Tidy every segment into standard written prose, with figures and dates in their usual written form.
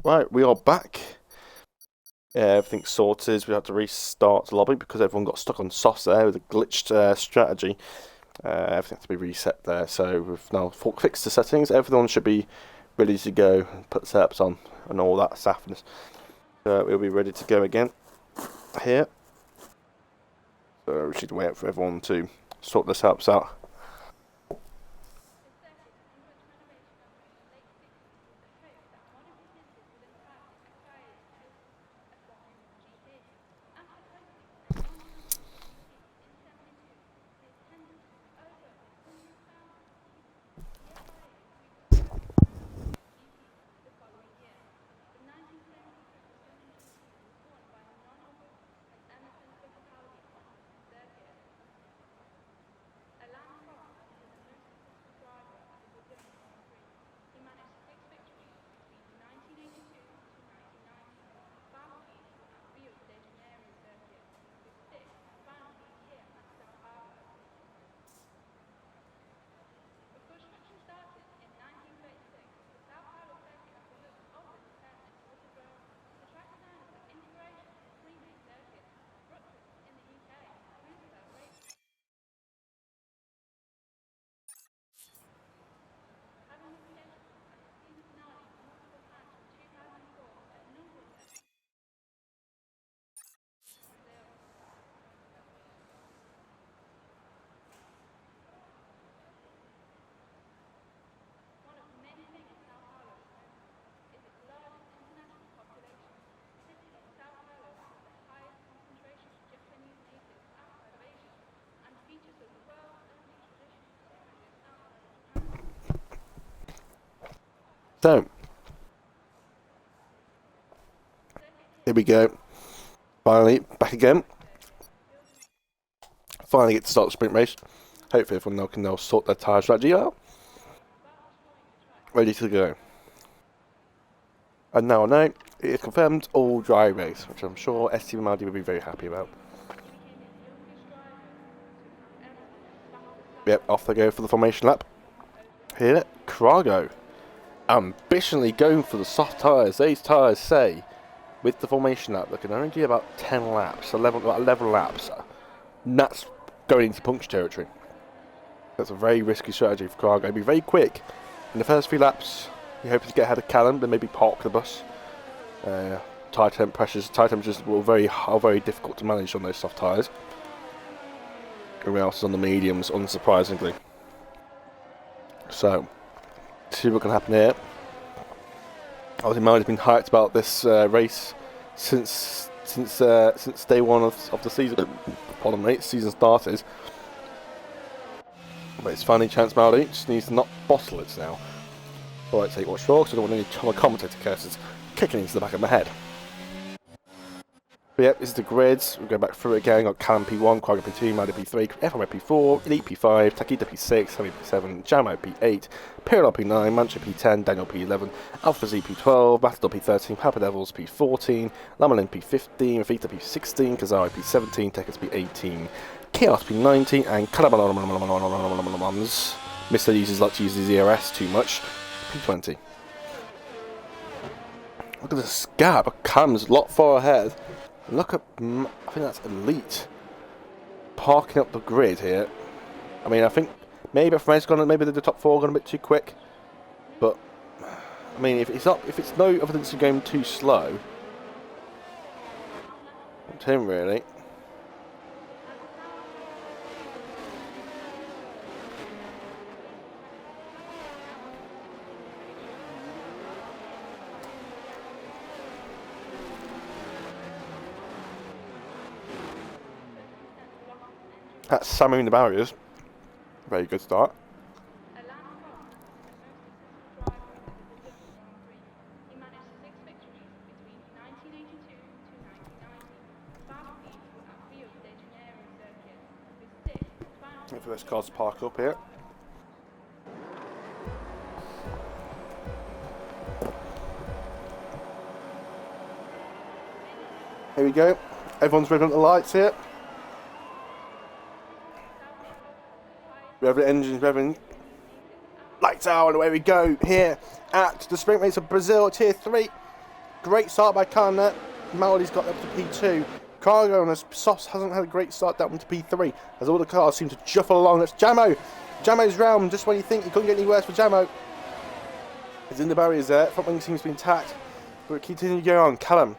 Right, we are back. Everything's sorted. We had to restart the lobby because everyone got stuck on softs there with a glitched strategy. Everything had to be reset there. So we've now fixed the settings. Everyone should be ready to go. Put setups on and all that stuff. So we'll be ready to go again here. So we should wait for everyone to sort the setups out. So here we go. Finally back again. Finally get to start the sprint race. Hopefully everyone can now sort their tyre strategy out. Ready to go. And now I know it is confirmed all dry race, which I'm sure STB will be very happy about. Yep, off they go for the formation lap. Here, Cargo. Ambitionally going for the soft tyres. These tyres say, with the formation lap, they can only do about 10 laps, about 11 laps. And that's going into puncture territory. That's a very risky strategy for Cargo. It'll be very quick. In the first few laps, you're hoping to get ahead of Callum, then maybe park the bus. Tyre temperatures are very difficult to manage on those soft tyres. Everyone else is on the mediums, unsurprisingly. So, see what can happen here. Obviously, Mine has been hyped about this race since day one of the season. Pardon me, season started. But it's finally chance Maori just needs to not bottle it now. Alright, take what's short, because I don't want any commentator curses kicking into the back of my head. But yep, this is the grids. We'll go back through it again. Got Callum P1, Quagga P2, Mado P3, FMO P4, Elite P5, Takita P6, Heavy P7, Jamo P8, Pyrodol P9, Mancha P10, Daniel P11, Alpha Z P12, Matador P13, Papa Devils P14, Lamalin P15, Rafita P16, Kazari P17, Tekas P18, Chaos P19, and Kalabalons. Mr. Users like to use his ERS too much. P20. Look at this gap. Cam's a lot far ahead. Look at, I think that's Elite parking up the grid here. I mean, I think maybe the top four gone a bit too quick, but I mean, if it's no evidence of going too slow, it's him really. That's Samu in the barriers. Very good start. Wait for this car to park up here. Here we go. Everyone's ready on the lights here. Revving engines, revving. Lights out, and away we go here at the sprint race of Brazil, Tier 3. Great start by Callum there. Mallory's got up to P2. Cargo on his softs hasn't had a great start down to P3 as all the cars seem to shuffle along. That's Jamo. Jamo's round just when you think you couldn't get any worse for Jamo. He's in the barriers there. Front wing seems to be intact. But continue to go on. Callum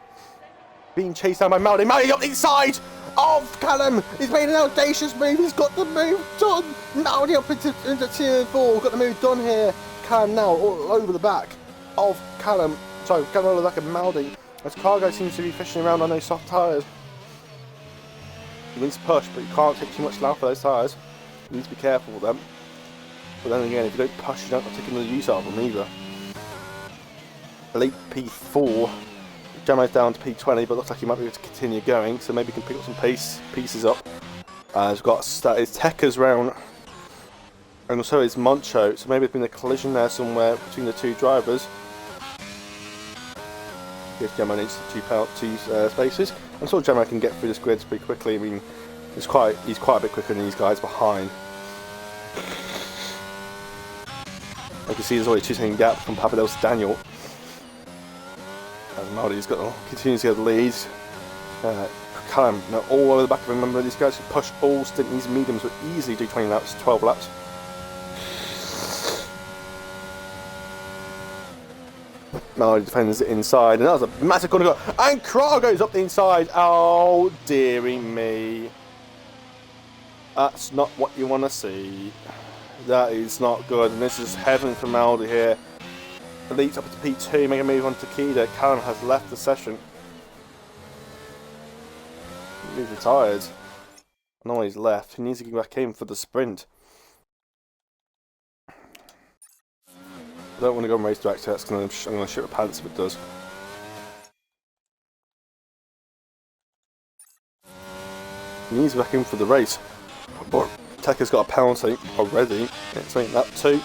being chased down by Mallory. Mallory up the inside of Callum. He's made an audacious move. He's got the move done. Mallory up into tier 4. Got the move done here. Callum now all over the back of Callum. Sorry, Callum all over the back of Mallory. As Cargo seems to be fishing around on those soft tyres. He needs to push, but you can't take too much loud for those tyres. You need to be careful with them. But then again, if you don't push, you don't have to take another use out of them either. Late P4. Jamo's down to P20, but looks like he might be able to continue going, so maybe he can pick up some pieces up. He's got his Tekka's round, and also his Moncho, so maybe there's been a collision there somewhere between the two drivers. Yes, Jamo needs two spaces. I'm sure Jamo can get through this grid pretty quickly. I mean, he's quite a bit quicker than these guys behind. You can see there's already a 2-second gap from Papadels to Daniel. And Maldy's continues to get the leads. Callum now all over the back of him. Remember, these guys can push all these mediums would easily do 20 laps, 12 laps. Maldy defends it inside, and that was a massive corner goal. And Craw goes up the inside. Oh, dearie me. That's not what you want to see. That is not good, and this is heaven for Maldy here. Elite's up to P2, make a move on to Takeda. Callum has left the session. He's retired. No, he's left. He needs to get back in for the sprint. I don't want to go and race director, I'm going to shit my pants if it does. He needs to be back in for the race. But Tekka's got a penalty already. It's like that too.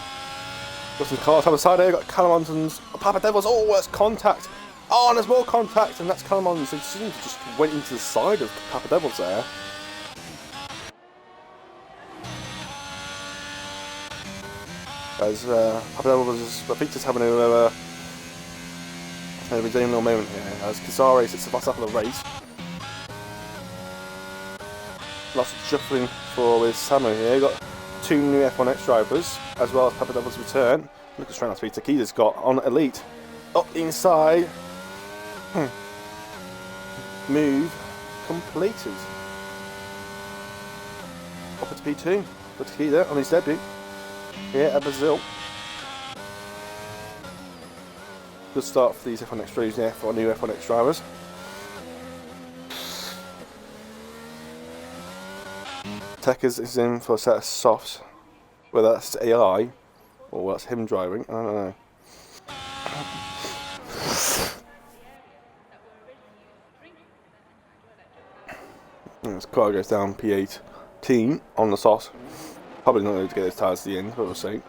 Got some cars on the side here, got Callum Onson's Papa Devils. Oh, that's contact. Oh, and there's more contact, and that's Callum Onson's. He seems to just went into the side of Papa Devils there. As Papa Devils, I think, just having a redeeming little moment here. As Kazari sits the boss up of the race. Lots of shuffling for with Samu here. Got 2 new F1X drivers, as well as Papa Devil's return. Look at straight speed Takeda's got on Elite. Up the inside. Move completed. Up to P2 for Takeda on his debut here at Brazil. Good start for these F1X drivers here, for new F1X drivers. Tekka's is in for a set of softs, whether that's AI or that's him driving, I don't know. This car goes down P18 on the softs. Probably not going to get those tyres to the end, but we'll see.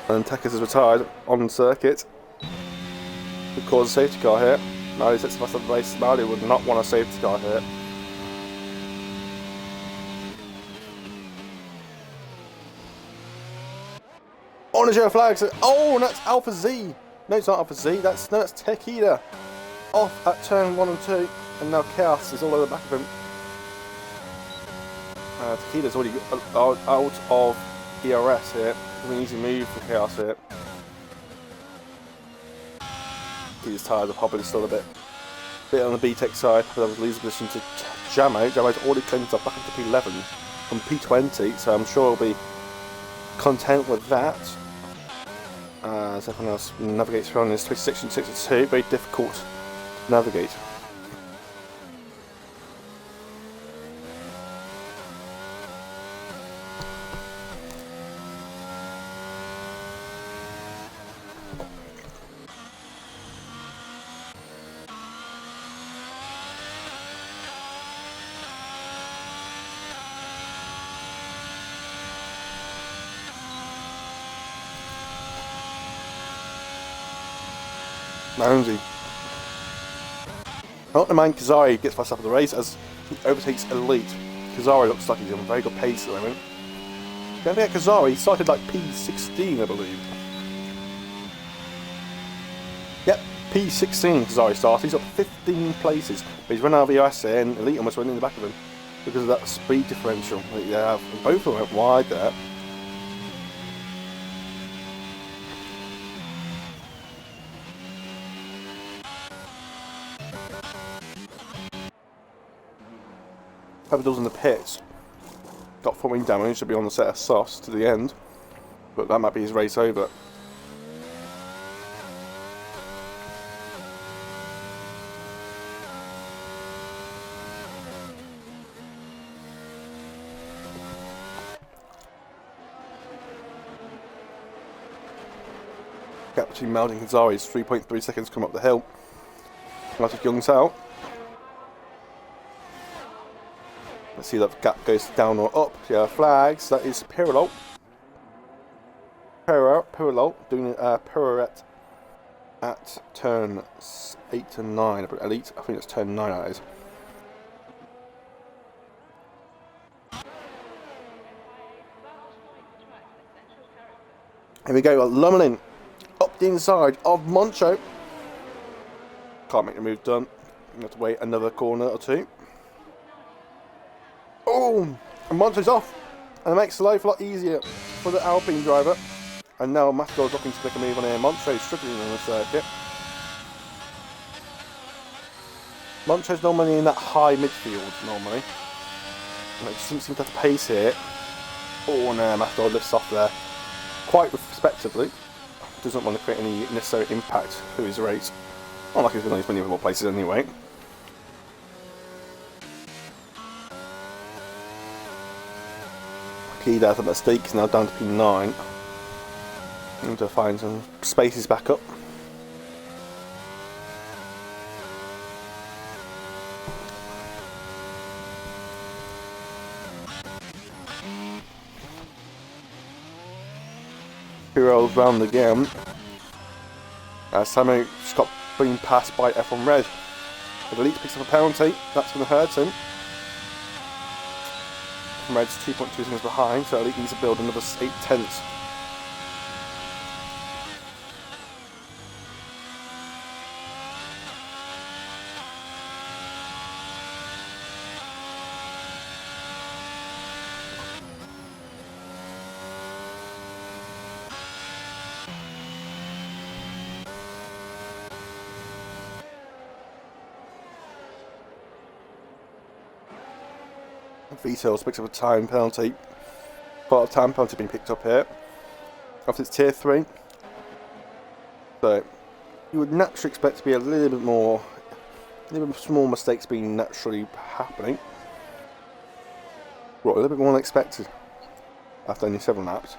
And Tekka's is retired on circuit. Could cause a safety car here. Maldy sets the the race. Maldy would not want a safety car here. On the yellow flags. Oh, and that's Alpha Z. No, it's not Alpha Z. That's Takeda. Off at turn 1 and 2, and now Chaos is all over the back of him. Takeda's already out of ERS here. We need to move for Chaos here. His tyres are probably still a bit on the B-Tech side, but that was losing position to Jamo. Jamo's already claimed himself back into P11 from P20, so I'm sure he'll be content with that. As everyone else navigates around this 26 and 62, very difficult to navigate. Moundy. Not the man Kazari gets past up of the race as he overtakes Elite. Kazari looks like he's on very good pace at the moment. Don't forget Kazari started like P16, I believe. P16 Zari started. He's up 15 places, but he's run out of EOS here, and Elite almost went in the back of him because of that speed differential that you have. Both of them went wide there. Pebbles in the pits. Got front wing damage, should be on the set of softs to the end, but that might be his race over. Gap between Melding and Zari is 3.3 seconds come up the hill. Lots Young's out. Let's see if that gap goes down or up. Yeah, flags. That is Pirlo. Pirlo doing a pirouette at turn 8 and 9. Elite, I think it's turn 9 that is. Here we go, Lumlin up the inside of Moncho. Can't make the move done. You have to wait another corner or two. Oh, and Moncho's off, and it makes life a lot easier for the Alpine driver. And now Matador's looking to make a move on here. Moncho's struggling on the circuit. Moncho's normally in that high midfield normally, and it doesn't seem to have the pace here. Oh no, Matador lifts off there quite respectively. Doesn't want to create any necessary impact to his race. Not like he's been on many more places anyway. Key there, the mistake is now down to P9. Need to find some spaces back up. Heroes round again. Samu just got being passed by F1 Red. If Elite picks up a penalty, that's going to hurt him. F1 Red's 2.2 seconds behind, so Elite needs to build another 8 tenths. Vito's picks up a time penalty. Part of time penalty being picked up here. After it's tier 3. So you would naturally expect to be a little bit small mistakes being naturally happening. Right, a little bit more than expected after only 7 laps.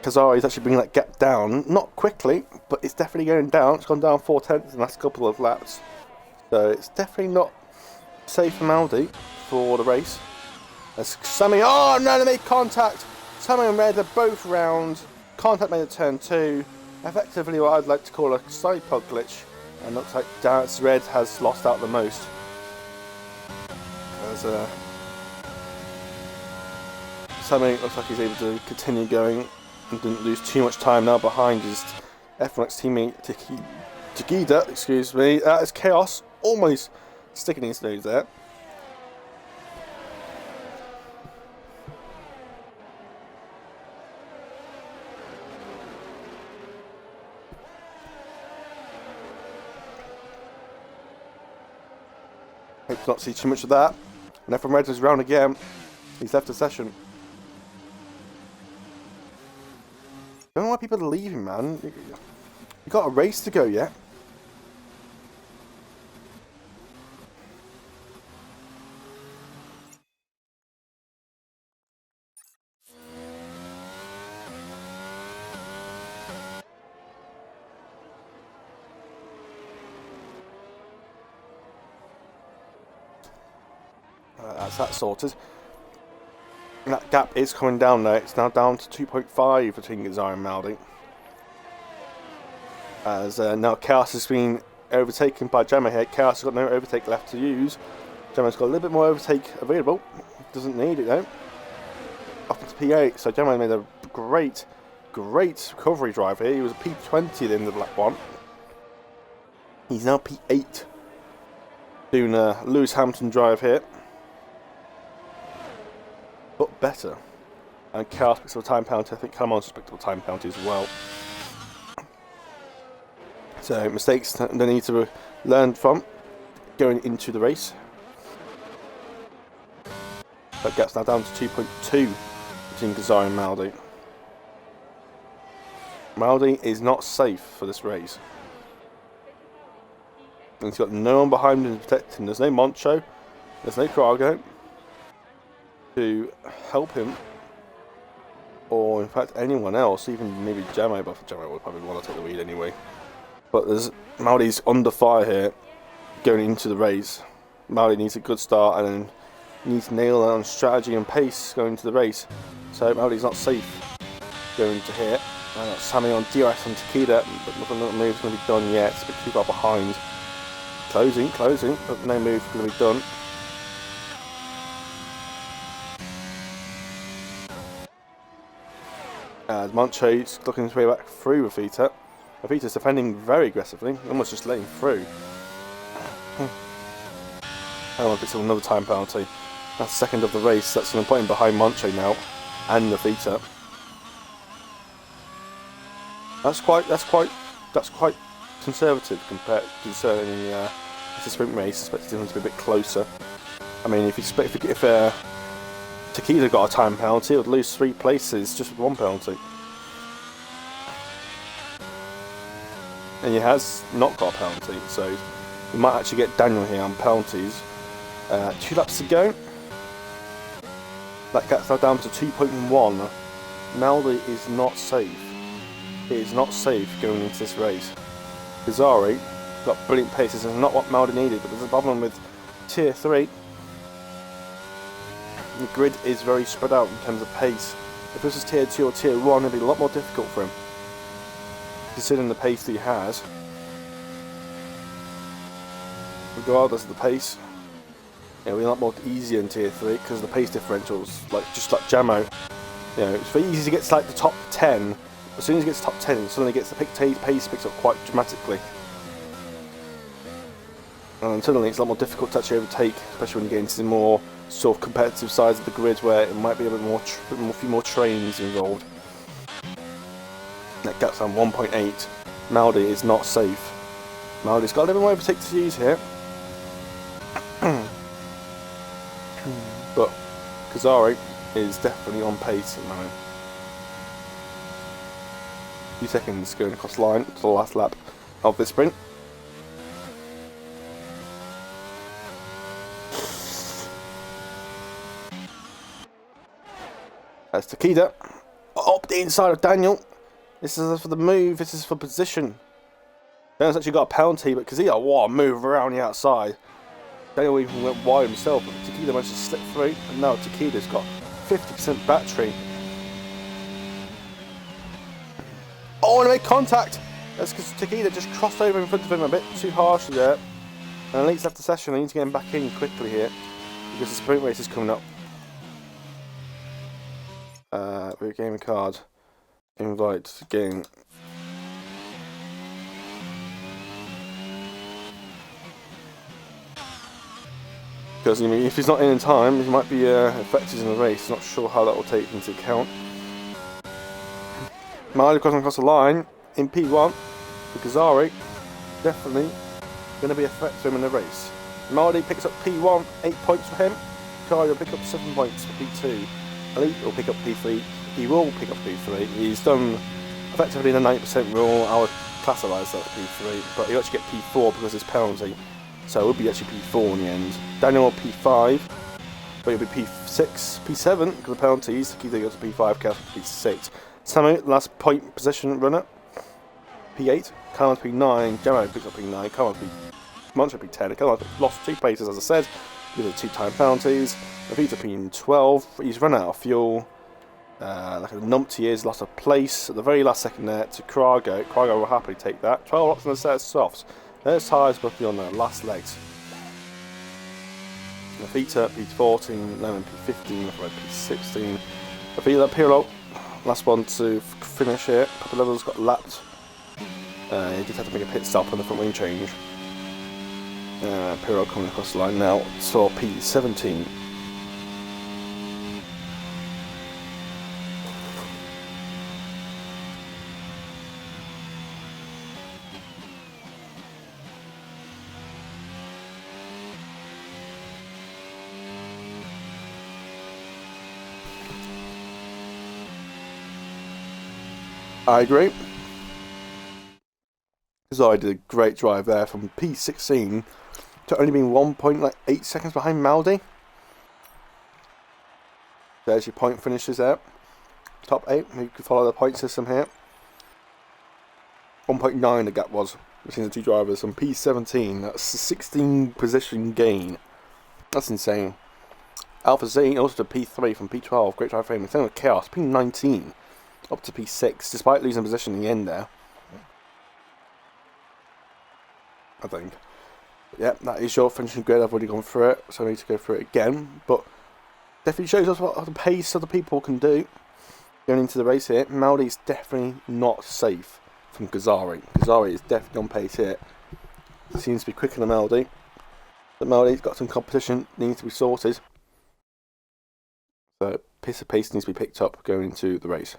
Kazari's actually bringing that gap down, not quickly, but it's definitely going down. It's gone down 4 tenths in the last couple of laps, so it's definitely not safe for Maldi for the race. As Sammy, oh no, they made contact. Sammy and Red are both round. Contact made at turn 2. Effectively, what I'd like to call a side pod glitch, and looks like Dance Red has lost out the most. As Sammy looks like he's able to continue going and didn't lose too much time now behind his F1X teammate Takida, excuse me. That is Chaos, almost sticking his nose there. Hope to not see too much of that. And F1 Red is round again. He's left the session. I don't know why people are leaving, man. You got a race to go yet. That's that sorted. And that gap is coming down now. It's now down to 2.5 between Gazar and Maldi. As now Chaos has been overtaken by Gemma here. Chaos has got no overtake left to use. Gemma's got a little bit more overtake available. Doesn't need it though. Up to P8. So Gemma made a great recovery drive here. He was a P20 at the end of lap 1. He's now P8. Doing a Lewis Hamilton drive here. But better. And Carl's picked up a time penalty. I think Cameron's picked up a time penalty as well. So mistakes they need to learn from going into the race. That gap's now down to 2.2 between Ghazari and Maldi. Maldi is not safe for this race. And he's got no one behind him to protect him. There's no Moncho, there's no Crago to help him, or in fact anyone else, even maybe Jamo, but Jamo would probably want to take the lead anyway. But there's Maldi's under fire here going into the race. Maldi needs a good start and then needs to nail on strategy and pace going into the race. So Maldi's not safe going to here. Sammy on DRS on Takeda, but nothing move's going to be done yet. It's a bit too far behind. Closing, but no move going to be done. As Moncho's looking his way back through Rafita. Rafita's defending very aggressively, almost just letting through. Oh, it's another time penalty. That's second of the race. That's going to put him behind Moncho now, and Rafita. That's quite conservative compared to concerning it's a sprint race. I expected him to be a bit closer. I mean, if Takeda got a time penalty, he would lose 3 places just with 1 penalty. And he has not got a penalty, so we might actually get Daniel here on penalties. 2 laps to go. That gets now down to 2.1. Maldi is not safe. It is not safe going into this race. Ghazari got brilliant paces, and not what Maldi needed, but there's a problem with Tier 3. The grid is very spread out in terms of pace. If this was Tier 2 or Tier 1, it'd be a lot more difficult for him, considering the pace that he has. Regardless of the pace, it'll be a lot more easier in Tier 3 because of the pace differentials, just like Jamo. You know, it's very easy to get to the top 10. As soon as he gets to top 10, it suddenly gets the pace picks up quite dramatically. And suddenly it's a lot more difficult to actually overtake, especially when you get into the more sort of competitive sides of the grid where it might be a few more trains involved. That gap's down 1.8. Maldi is not safe. Maldi's got a little more overtake to use here. But Ghazari is definitely on pace at the moment. Few seconds going across the line to the last lap of this sprint. That's Takeda up the inside of Daniel. This is for the move, this is for position. Daniel's actually got a penalty, but because he got a move around the outside. Daniel even went wide himself, but Takeda managed to slip through, and now Takeda's got 50% battery. Oh, and he made contact! That's because Takeda just crossed over in front of him a bit too harshly there. And Elite's left the session. They need to get him back in quickly here, because the sprint race is coming up. Game card. Invite game. Because if he's not in time, he might be affected in the race. Not sure how that will take into account. Maldi crossing across the line in P1 for Ghazari. Definitely going to be a threat to him in the race. Maldi picks up P1, 8 points for him. Kari will pick up 7 points for P2. Elite will pick up P3. He will pick up P3. He's done effectively the 90% rule. I would classify that as P3, but he'll actually get P4 because of his penalty. So it will be actually P4 in the end. Daniel will P5, but he'll be P6, P7 because of the penalties. Takeda goes to P5, Cal P6. Samu, last point position runner, P8. Carlos P9. Jamo picks up P9. Carlos Moncho P10. Carlos lost 2 places, as I said, because of 2 time penalties. Rafita P12. He's run out of fuel. Like a numpty is, lost a place at the very last second there to Crago. Crago will happily take that. 12 laps on the set of softs. Those tyres will be on the last legs. Rafita P14, Lemon P15, Red P16. Rafita Pirlo last one to finish it. A couple of others got lapped. He did have to make a pit stop on the front wing change. Paulo coming across the line now, so P17. I agree. Because I did a great drive there from P16 to only being 1.8 seconds behind Maldi. There's your point finishes there. Top 8, you can follow the point system here. 1.9 the gap was between the two drivers on P17. That's a 16 position gain. That's insane. Alpha Z also to P3 from P12. Great drive for him. Same with Chaos. P19 up to P6 despite losing position in the end there. I think. But yeah, that is your finishing grid. I've already gone through it, so I need to go through it again. But definitely shows us what the pace other people can do going into the race here. Maldi's definitely not safe from Ghazari. Ghazari is definitely on pace here. Seems to be quicker than Maldi. But Maldi's got some competition needs to be sorted. So piece of pace needs to be picked up going into the race.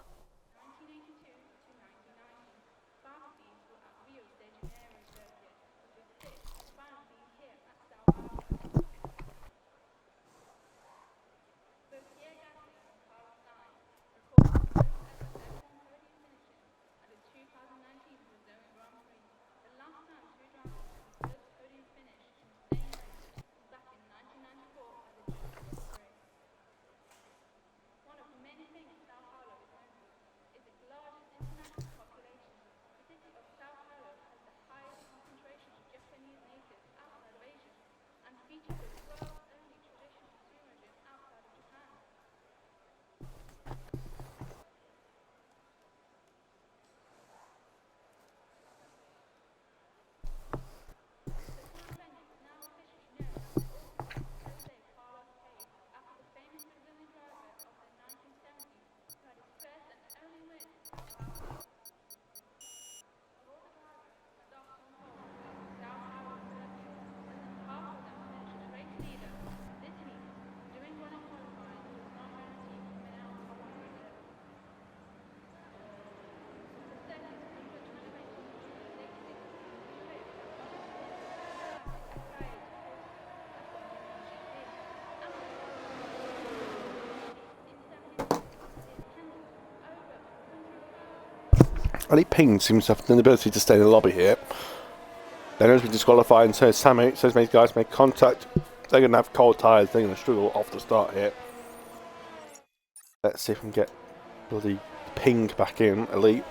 Ali Ping seems to have the ability to stay in the lobby here. Then as we disqualify and so Sammy, so as many guys make contact, they're going to have cold tyres, they're going to struggle off the start here. Let's see if we can get bloody Ping back in, Elite.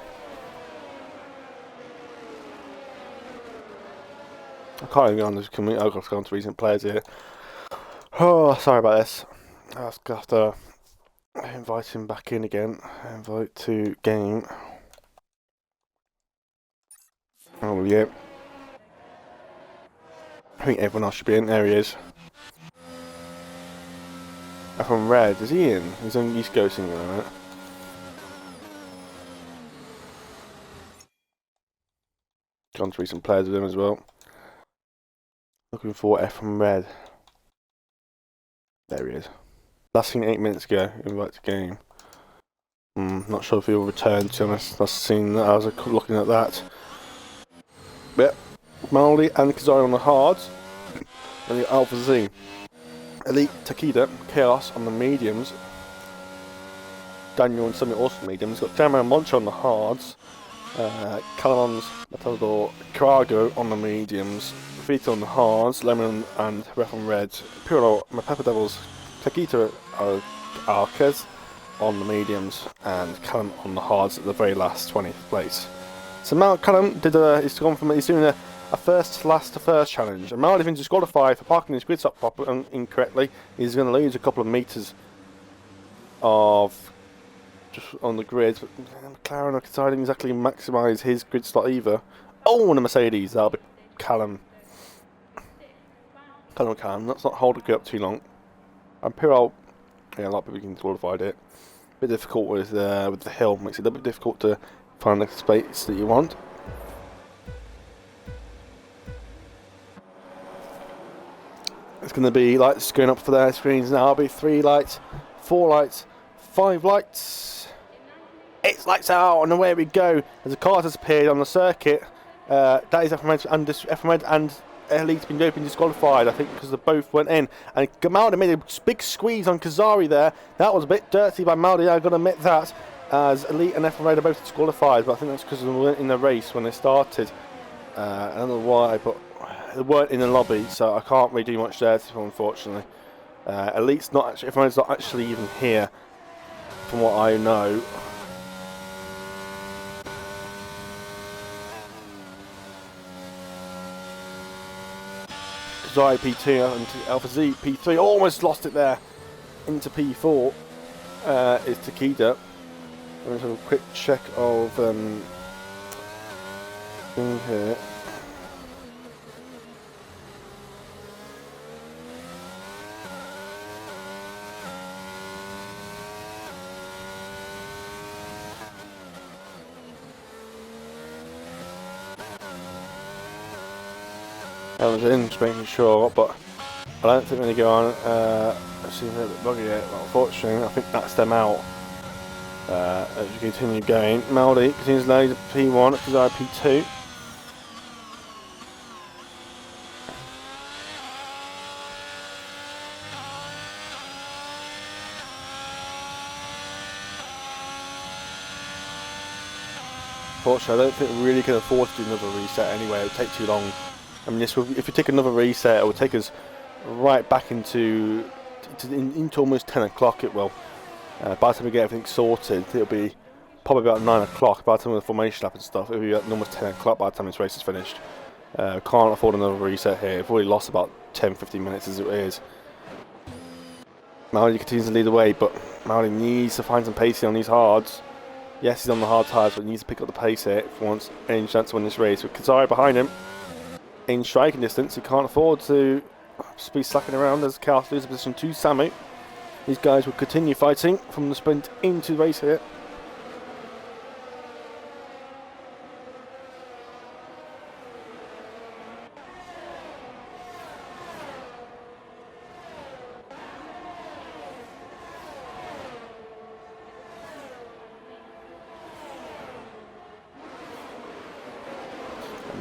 I can't even go on this community, I've got to go on to recent players here. Oh, sorry about this. I'll have to invite him back in again. Invite to game. Oh yeah. I think everyone else should be in. There he is. From Red, is he in? He's on East Coast in a minute. Gone to recent players with him as well. Looking for F from Red. There he is. Last thing 8 minutes ago, invite to game. Not sure if he'll return, to be honest. I've seen that, I was looking at that. Yep, Maldi and Kazari on the hards, and the Alpha Z. Elite, Takeda, Chaos on the mediums. Daniel and Summit also mediums. Got Demo and Moncho on the hards. Calamons, Matador, Carago on the mediums. Vito on the hards. Lemon and Ref on reds. Puro, my Pepper Devils, Takeda, Arquez on the mediums, and Callum on the hards at the very last 20th place. So Mal Callum did he's doing a first to last to first challenge, and Mal, if he's disqualified for parking his grid stop properly incorrectly, he's going to lose a couple of meters of just on the grid. But McLaren are deciding exactly maximise his grid slot either. Oh, and a Mercedes, that'll be Callum. Callum, let's not hold the grid up too long. And Pirol, yeah, a lot of people can qualified it. bit difficult with the hill. Makes it a little bit difficult to find the space that you want. It's going to be lights going up for their screens now. It'll be 3 lights, 4 lights, 5 lights. It's lights out, and away we go. As the cars has appeared on the circuit, that is FMed and Elite's been open disqualified, I think, because they both went in. And Maldi made a big squeeze on Kazari there. That was a bit dirty by Maldi, I've got to admit that. As Elite and FMed are both disqualified, but I think that's because they weren't in the race when they started. I don't know why, but they weren't in the lobby, so I can't really do much there, unfortunately. Elite's not actually, FMed's not actually even here, from what I know. Kazari P2 and Alpha Z P3 almost lost it there into P4 is Takeda. Let's have a quick check of thing here. I was in, just making sure, but I don't think they're going to go on. It seems a bit buggy here, but unfortunately, I think that's them out. As you continue going, Maldi continues to load P1, Kazari P2. Unfortunately, I don't think we really can afford to do another reset anyway, it would take too long. I mean, if we take another reset, it will take us right back into almost 10 o'clock. It will. By the time we get everything sorted, it'll be probably about 9 o'clock. By the time of the formation lap and stuff, it'll be almost 10 o'clock by the time this race is finished. Can't afford another reset here. We've already lost about 10-15 minutes as it is. Maldi continues to lead the way, but Maldi needs to find some pacing on these hards. Yes, he's on the hard tyres, but he needs to pick up the pace here if he wants any chance to win this race. With Kazari behind him, in striking distance, he can't afford to be slacking around as Chaos loses position to Samu. These guys will continue fighting from the sprint into the race here.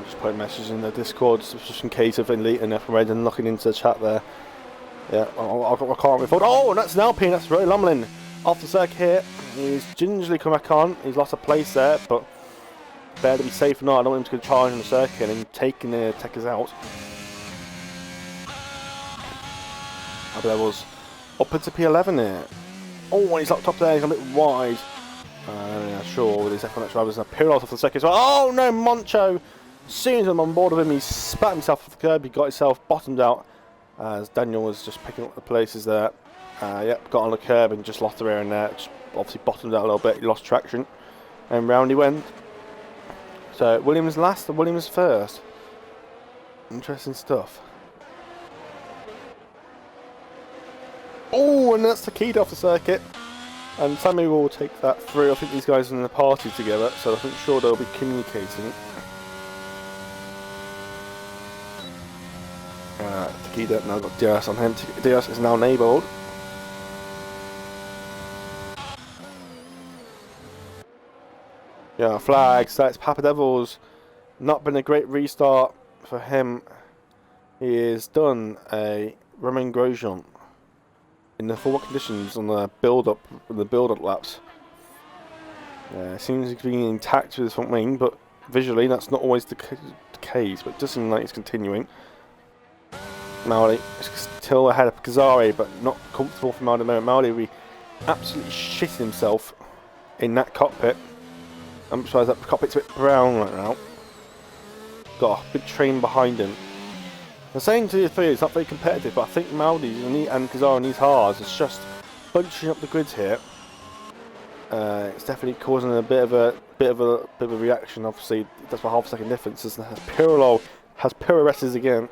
Just putting messages in the Discord just in case of Elite and FMed and looking into the chat there. Yeah, I can't afford. Oh, and that's an Alpine. That's Roy Lumlin off the circuit here. He's gingerly come back on. He's lost a place there, but better to be safe or not. I don't want him to charge on the circuit and taking the techers out. I bet was up into P11 here. Oh, he's locked up there. He's a bit wide. Yeah, sure, with his F1 drivers and a Pirlos off the circuit as well. Oh no, Moncho! As soon as I'm on board with him, he spat himself off the curb. He got himself bottomed out as Daniel was just picking up the places there. Yep, got on the curb and just lost the rear in there. Just obviously bottomed out a little bit. He lost traction and round he went. So Williams last and Williams first. Interesting stuff. Oh, and that's the key off the circuit. And Sammy will take that through. I think these guys are in the party together, so I think sure they'll be communicating. Takeda now got DRS on him. DRS is now enabled. Yeah, flags. That's Papa Devils. Not been a great restart for him. He has done a Romain Grosjean in the forward conditions on the build-up laps. Seems to be intact with his front wing, but visually that's not always the case. But it does seem like it's continuing. Maldi is still ahead of Kazari, but not comfortable for Maldi. Maldi absolutely shitting himself in that cockpit. I'm surprised that cockpit's a bit brown right now. Got a big train behind him. I'm saying to you three, it's not very competitive, but I think Maldi and Kazari and these hards is just bunching up the grids here. It's definitely causing a bit of a reaction. Obviously, that's for half a second difference. As Pirlo has pirouettes again.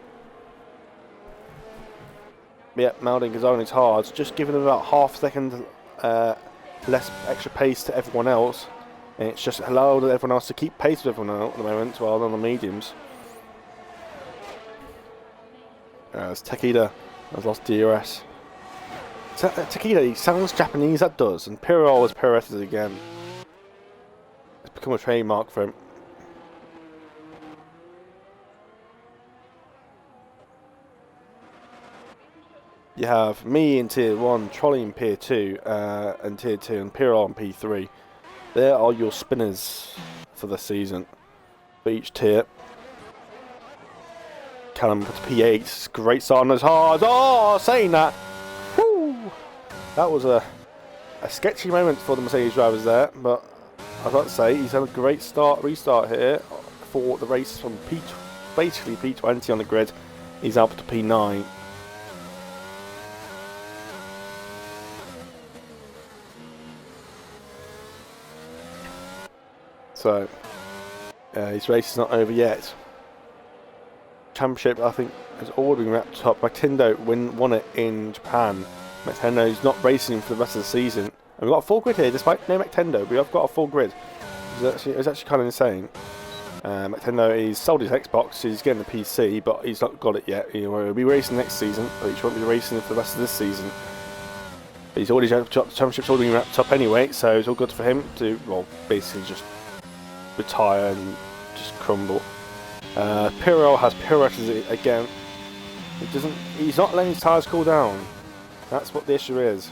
Yep, Maldi and Kazari and his hards, just giving them about half a second less extra pace to everyone else, and it's just allowed everyone else to keep pace with everyone else at the moment, while on the mediums. As Takeda has lost DRS. Takeda, he sounds Japanese, that does, and Pirro was pirouetted again. It's become a trademark for him. You have me in Tier 1, Trolley in Tier 2, and Tier 2, and Pirro in P3. There are your spinners for the season, for each tier. Callum puts P8, great start on those hards. Oh, saying that, whoo, that was a sketchy moment for the Mercedes drivers there, but I've got to say, he's had a great restart here for the race from basically P20 on the grid. He's up to P9. So, his race is not over yet. Championship, I think, has already been wrapped up. Nintendo won it in Japan. Nintendo is not racing for the rest of the season. And we've got a full grid here, despite no Nintendo. We have got a full grid. It's actually kind of insane. Nintendo, he's sold his Xbox, he's getting the PC, but he's not got it yet. He'll be racing next season, but he won't be racing for the rest of this season. But he's already wrapped up, the championship's already been wrapped up anyway, so it's all good for him to, well, basically just retire and just crumble. Pirro has pirouetted it again. He's not letting his tyres cool down. That's what the issue is.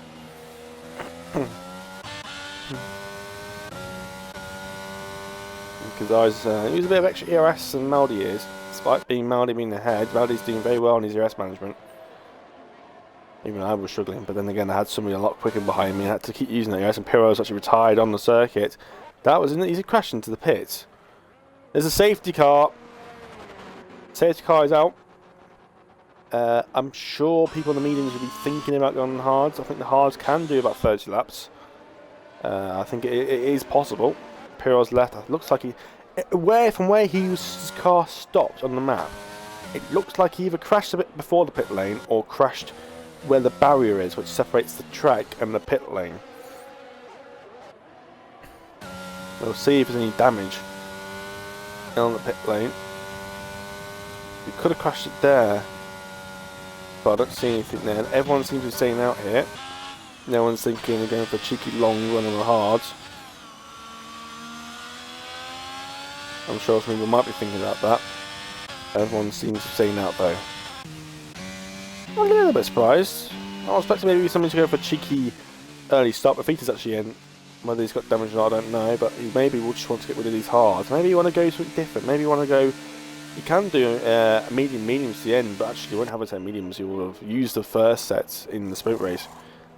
Because he was a bit of extra ERS than Maldi is. Despite being ahead, Maldi's doing very well in his ERS management. Even I was struggling, but then again I had somebody a lot quicker behind me. I had to keep using that ERS, and Pirro's actually retired on the circuit. That was an easy crash into the pit. There's a safety car. Safety car is out. I'm sure people in the mediums will be thinking about going on the hards. I think the hards can do about 30 laps. I think it is possible. Pirro's left. It looks like from where his car stopped on the map, it looks like he either crashed a bit before the pit lane or crashed where the barrier is, which separates the track and the pit lane. We'll see if there's any damage on the pit lane. We could have crashed it there, but I don't see anything there. Everyone seems to be staying out here. No one's thinking of going for a cheeky long run on the hards. I'm sure some people might be thinking about that. Everyone seems to be staying out though. I'm a little bit surprised. I was expecting maybe somebody to go for a cheeky early stop. But Vita's actually in. Whether he's got damage or not, I don't know. But he maybe will just want to get rid of these hards. Maybe you want to go something different. Maybe you want to go. You can do mediums to the end, but actually you won't have a set of mediums. You will have used the first sets in the sprint race.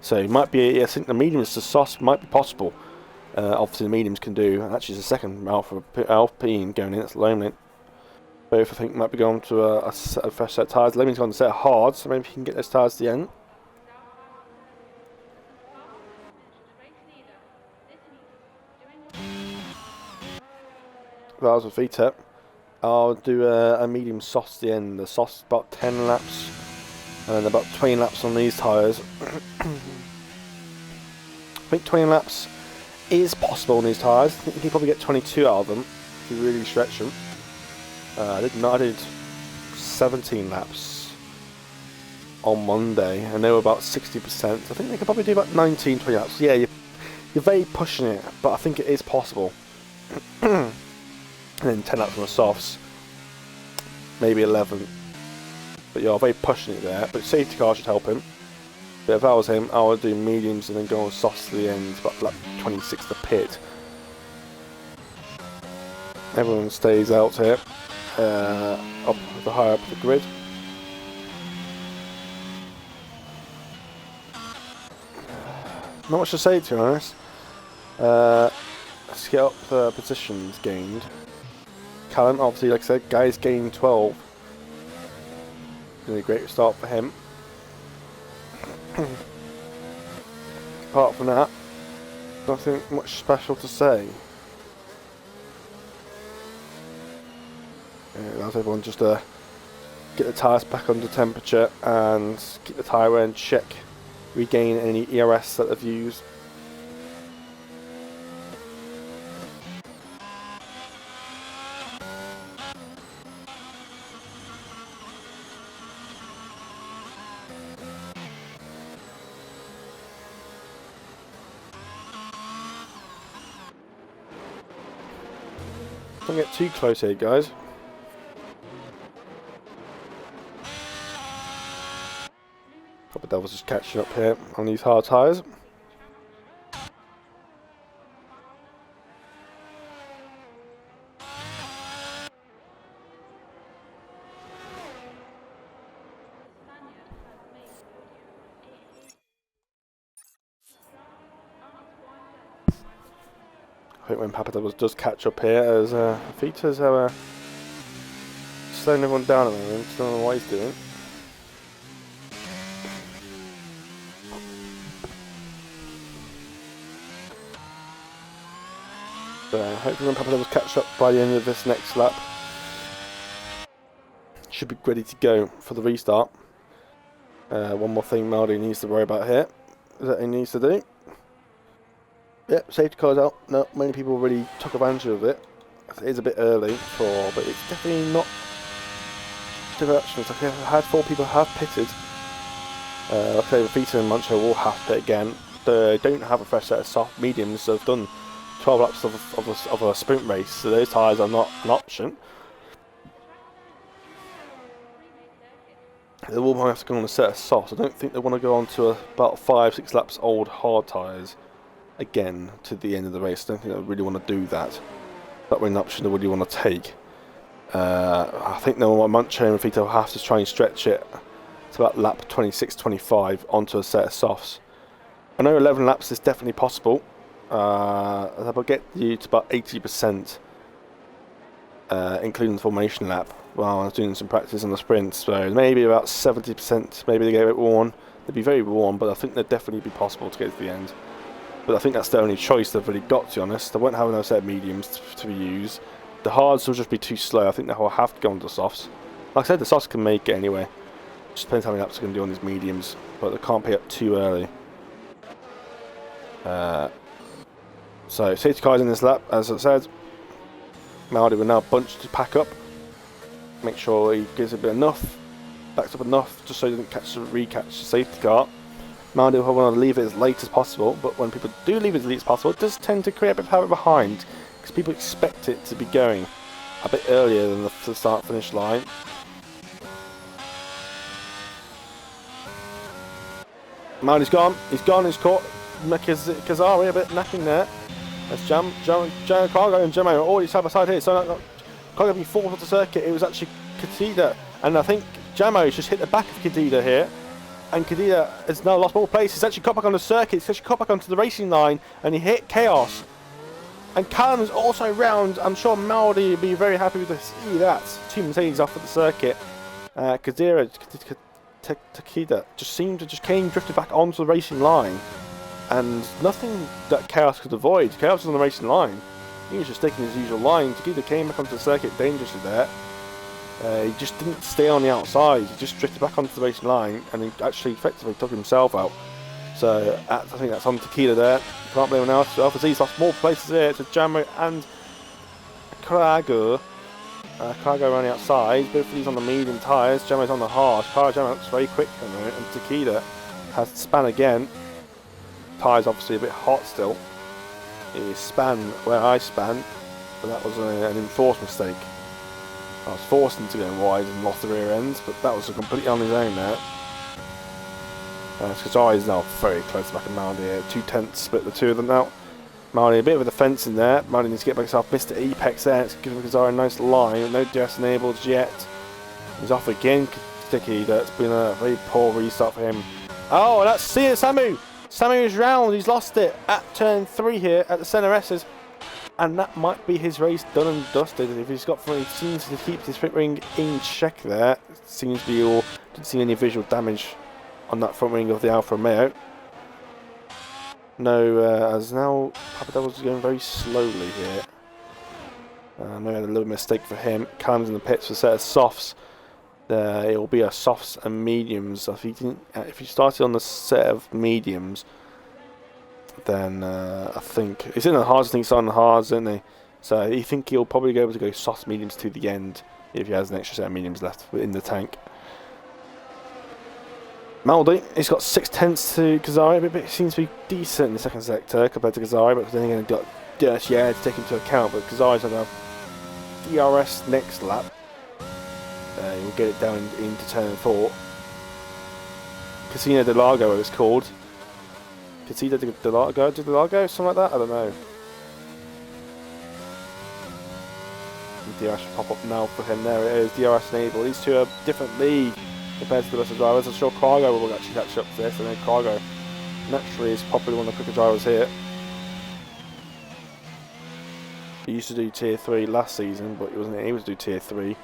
So it might be. I think the mediums to soft might be possible. Obviously the mediums can do. Actually, it's the second Alpine going in. That's Loman. Both I think might be going to a fresh set of tyres. Loman's going to set of hards, so maybe he can get those tyres to the end. That was with Vita. I'll do a medium soft to the end. The soft's about 10 laps, and then about 20 laps on these tyres. I think 20 laps is possible on these tyres. I think you can probably get 22 out of them if you really stretch them. I did 17 laps on Monday, and they were about 60%. I think they could probably do about 19, 20 laps. Yeah, you're very pushing it, but I think it is possible. And then 10 laps on the softs, maybe 11. But you're very pushing it there. But safety car should help him. But if I was him, I would do mediums and then go on softs to the end, about lap 26 to pit. Everyone stays out here, up the higher up the grid. Not much to say, to be honest. Let's get up the positions gained. Callum, obviously, like I said, guys gained 12. Really great start for him. Apart from that, nothing much special to say. That's everyone just get the tyres back under temperature and keep the tyre wear in check. Regain any ERS that they've used. Don't get too close here, guys. Couple of Devils just catching up here on these hard tyres. I think when Papa Devils does catch up here, as Vita's slowing everyone down at the moment. I don't know what he's doing. So hopefully when Papa Devils catch up by the end of this next lap, should be ready to go for the restart. One more thing Maldi needs to worry about here is that he needs to do. Yep, safety car's out. Not many people really took advantage of it. It is a bit early but it's definitely not direction. It's like I've had 4 people have pitted. Like I say, Vita and Mancho will have to pit again. They don't have a fresh set of soft mediums, so they've done 12 laps of a sprint race, so those tyres are not an option. They will have to go on a set of softs. I don't think they want to go on to about 5-6 laps old hard tyres again to the end of the race. I don't think they really want to do that. That would be an option they really want to take. I think they'll want Mancho and Vito will have to try and stretch it to about lap 26-25 onto a set of softs. I know 11 laps is definitely possible. That will get you to about 80%, including the formation lap, while I was doing some practice on the sprint. So maybe about 70%, maybe they get a bit worn. They'd be very worn, but I think they'd definitely be possible to get to the end. But I think that's the only choice they've really got, to be honest. They won't have no set of mediums to be used. The hards will just be too slow. I think they'll have to go on the softs. Like I said, the softs can make it anyway. Just depends how many laps they're going to do on these mediums, but they can't pay up too early. So safety cars in this lap, as I said. Maldi will now bunch to pack up. Make sure he gives a bit enough, backs up enough, just so he doesn't recatch the safety car. Maldi will want to leave it as late as possible, but when people do leave it as late as possible, it does tend to create a bit of power behind, because people expect it to be going a bit earlier than the start-finish line. Maldi's gone, he's caught Kazari a bit napping there. That's Cargo and Jamo already side by side here, so Cargo being forced off the circuit. It was actually Kadida, and I think Jamo's just hit the back of Kadida here, and Kadida has now lost more place. He's actually cut back on the circuit, he's actually cut back onto the racing line, and he hit Chaos. And Callum's also round. I'm sure Maldi would be very happy with to see that. 2 Mercedes off at the circuit. Kadira, Takeda just came drifted back onto the racing line. And nothing that Chaos could avoid. Chaos was on the racing line. He was just taking his usual line. Takeda came back onto the circuit dangerously there. He just didn't stay on the outside. He just drifted back onto the racing line and he actually effectively took himself out. So I think that's on Takeda there. Can't blame anyone else. Alpha Z's lost more places here to Jamo and Krago. Krago around the outside. Both of these on the medium tyres. Jamo's on the hard. Jamo looks very quick at the moment. And Takeda has span again. Tyres obviously a bit hot still. He span where I span, but that was an enforced mistake. I was forced into going wide and lost the rear ends, but that was completely on his own there. Kazari is now very close to back of Maldi here. 2/10 split the two of them now. Maldi a bit of a defence in there. Maldi needs to get back himself Mr. Apex there. It's giving Kazari a nice line. No DS enabled yet. He's off again. Sticky. That's been a very poor restart for him. Oh, that's Samu. Samu is round. He's lost it at turn 3 here at the centre S's. And that might be his race done and dusted. If he's got, he seems to keep his front ring in check there. It seems to be all. Didn't see any visual damage on that front wing of the Alfa Romeo. No, as now Papa Devil's going very slowly here. Maybe a little mistake for him. Callum's in the pits for a set of softs. It will be a softs and mediums. If he started on the set of mediums, then I think he's in the hards. I think he's on the hards, isn't he? So I think he'll probably be able to go softs mediums to the end if he has an extra set of mediums left in the tank. Maldi, he's got 6/10 to Kazari, but it seems to be decent in the second sector compared to Kazari, but then again, got dirty air to take into account. But Kazari's had a DRS next lap. We'll get it down into turn 4. Casino de Largo it was called. Casino de Largo, something like that? I don't know. DRS should pop up now for him. There it is, DRS enable. These two are different league compared to the rest of the drivers. I'm sure Cargo will actually catch up to this, and then Cargo naturally is probably one of the quicker drivers here. He used to do tier 3 last season, but he wasn't able to do tier 3.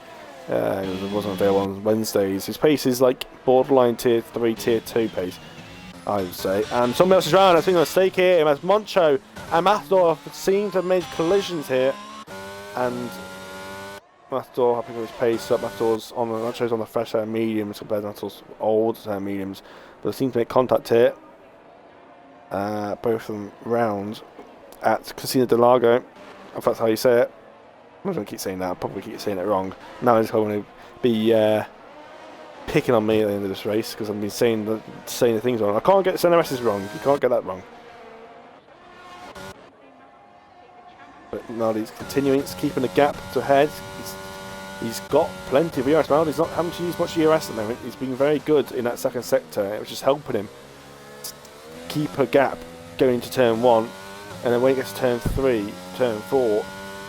He wasn't available on Wednesdays. His pace is like borderline tier 3, tier 2 pace, I would say. And someone else is around. I think a mistake here. As Moncho and Matador seem to have made collisions here. And Matador happy with his pace up. Matador's on the Moncho's on the fresh air mediums compared to Matador's old air mediums. But they seem to make contact here. Both of them round at Casino de Largo, if that's how you say it. I'm not going to keep saying that, I'll probably keep saying it wrong. Now he's going to be picking on me at the end of this race because I've been saying the things wrong. I can't get CNRS's wrong, you can't get that wrong. But Maldi's continuing, he's keeping the gap to ahead. He's got plenty of ERS. Maldi's not having to use much ERS at the moment. He's been very good in that second sector, which is helping him keep a gap going into turn 1, and then when it gets to turn 3, turn 4,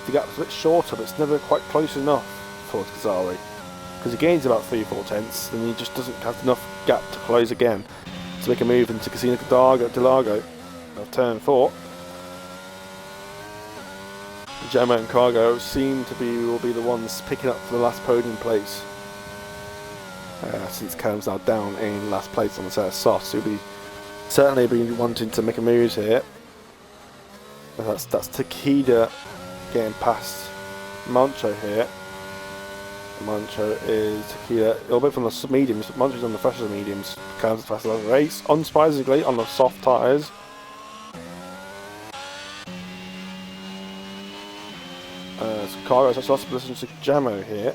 the gap's a bit shorter, but it's never quite close enough for Ghazali, because he gains about 3-4 tenths, and he just doesn't have enough gap to close again to make a move into Casino de Largo of turn 4. Gemma and Cargo will be the ones picking up for the last podium place, since Callum's now down in last place on the set of softs. So he'll be certainly wanting to make a move here. And that's Takeda getting past Mancho here. Mancho is Takeda a little bit from the mediums. Mancho's on the fresher mediums. Callum's fast as the race, unsurprisingly on the soft tyres. So Cargo's actually lost position to Jamo here.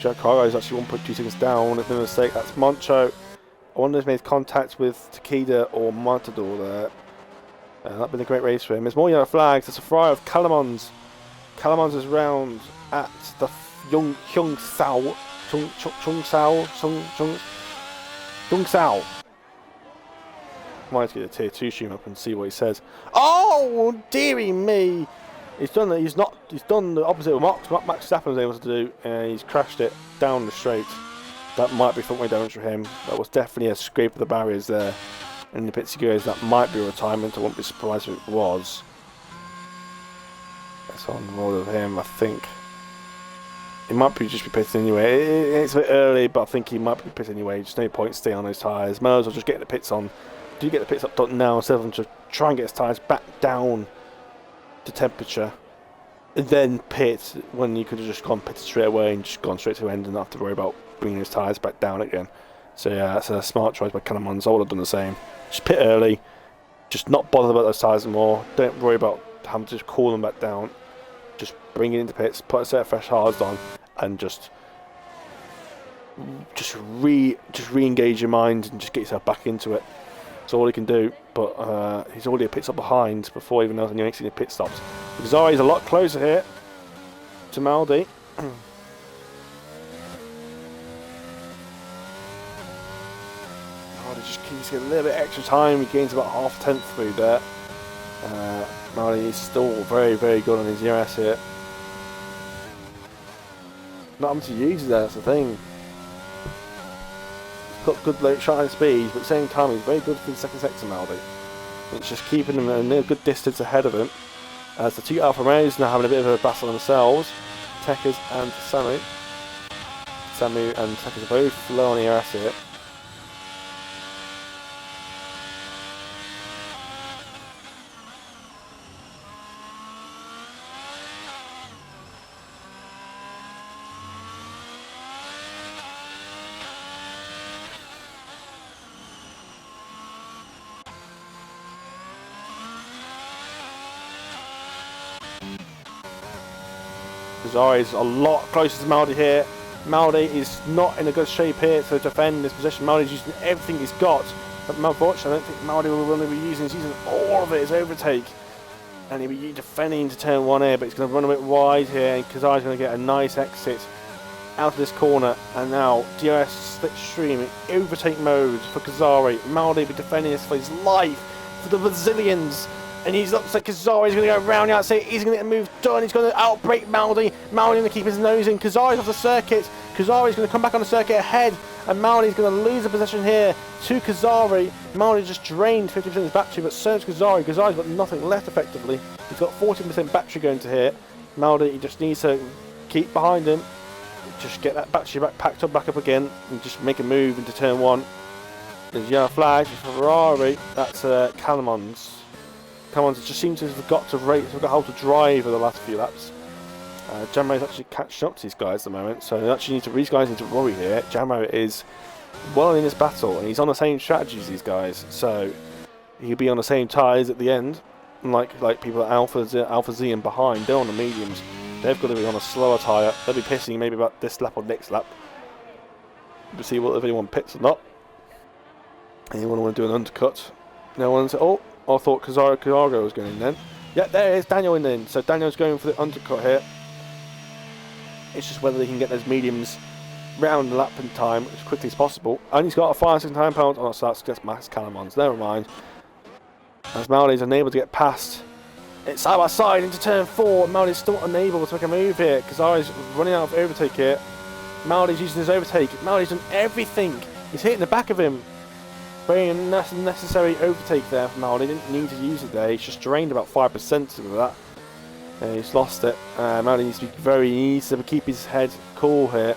Cargo's actually 1.2 seconds down. If no mistake, that's Mancho. I wonder if he's made contact with Takeda or Matador there. That'd been a great race for him. There's more yellow flags. There's a fry of Calamons. Calamons is round at the Chung Sao. Might get a tier 2 stream up and see what he says. Oh, dearie me! He's done that. He's done the opposite of Max Verstappen was able to do. He's crashed it down the straight. That might be front-wheel damage for him. That was definitely a scrape of the barriers there. In the pits he goes, that might be a retirement. I wouldn't be surprised if it was. It's on the road of him, I think. It might be just be pitted anyway. It's a bit early, but I think he might be pitted anyway. Just no point staying on those tyres. Might as well just get the pits on. Do get the pits up now instead of him to try and get his tyres back down to temperature. And then pit when you could have just gone pitted straight away and just gone straight to the end and not have to worry about bringing his tyres back down again. So yeah, that's a smart choice by Calamons. I would have done the same. Just pit early, just not bother about those tyres anymore. Don't worry about having to cool them back down. Just bring it into pits, put a set of fresh hards on, and just re-engage your mind and just get yourself back into it. That's all he can do. But he's already a pit stop behind before he even knows any pit stops. Zari's a lot closer here to Maldi. Just keeps getting a little bit extra time. He gains about half a tenth through there. Maldi is still very, very good on his ERS here. Not having to use it, that's the thing. He's got good late shot and speed, but at the same time he's very good for the second sector, Maldi. It's just keeping him a good distance ahead of him. As the two Alfa Romeos now having a bit of a battle themselves. Tekers and Samu. Samu and Tekers are both low on ERS here. Zari is a lot closer to Maldi here. Maldi is not in a good shape here to defend this position. Maldi's using everything he's got. But unfortunately, I don't think Maldi will really be using. He's using all of it, his overtake. And he'll be defending into turn 1 here, but he's going to run a bit wide here, and Kazari's going to get a nice exit out of this corner. And now DRS slipstream in overtake mode for Kazari. Maldi will be defending this for his life for the Brazilians. And he looks like Kazari's going to go around the outside. He's going to get a move done. He's going to outbrake Maldi. Maldi's going to keep his nose in. Kazari's off the circuit. Kazari's going to come back on the circuit ahead. And Maldi's going to lose the possession here to Kazari. Maldi just drained 50% of his battery, but so does Kazari. Kazari's got nothing left effectively. He's got 14% battery going to here. Maldi, he just needs to keep behind him. Just get that battery back up again. And just make a move into turn 1. There's yellow flag for Ferrari. That's Calamons. Calamons just seems to have got to rate, so got how to drive for the last few laps. Jamro's actually catching up to these guys at the moment, so these guys need to worry here. Jamro is well in this battle, and he's on the same strategy as these guys, so he'll be on the same tyres at the end. Like people at Alpha Z and behind, they're on the mediums. They've got to be on a slower tyre. They'll be pissing maybe about this lap or next lap. We'll see if anyone pits or not. Anyone want to do an undercut? No one's. Oh, I thought Cargo was going in then. Yeah, there is Daniel in then. So Daniel's going for the undercut here. It's just whether he can get those mediums round the lap in time as quickly as possible. And he's got a 5 second time penalty. Oh, so that's just Max Calamons. Never mind. As Maldi's unable to get past. It's side by side into turn 4. Maldi's still unable to make a move here. Kazari's running out of overtake here. Maldi's using his overtake. Maldi's done everything. He's hitting the back of him. Very unnecessary overtake there for Maldi. Didn't need to use it there. He's just drained about 5% of that. He's lost it. Maldi needs to keep his head cool here.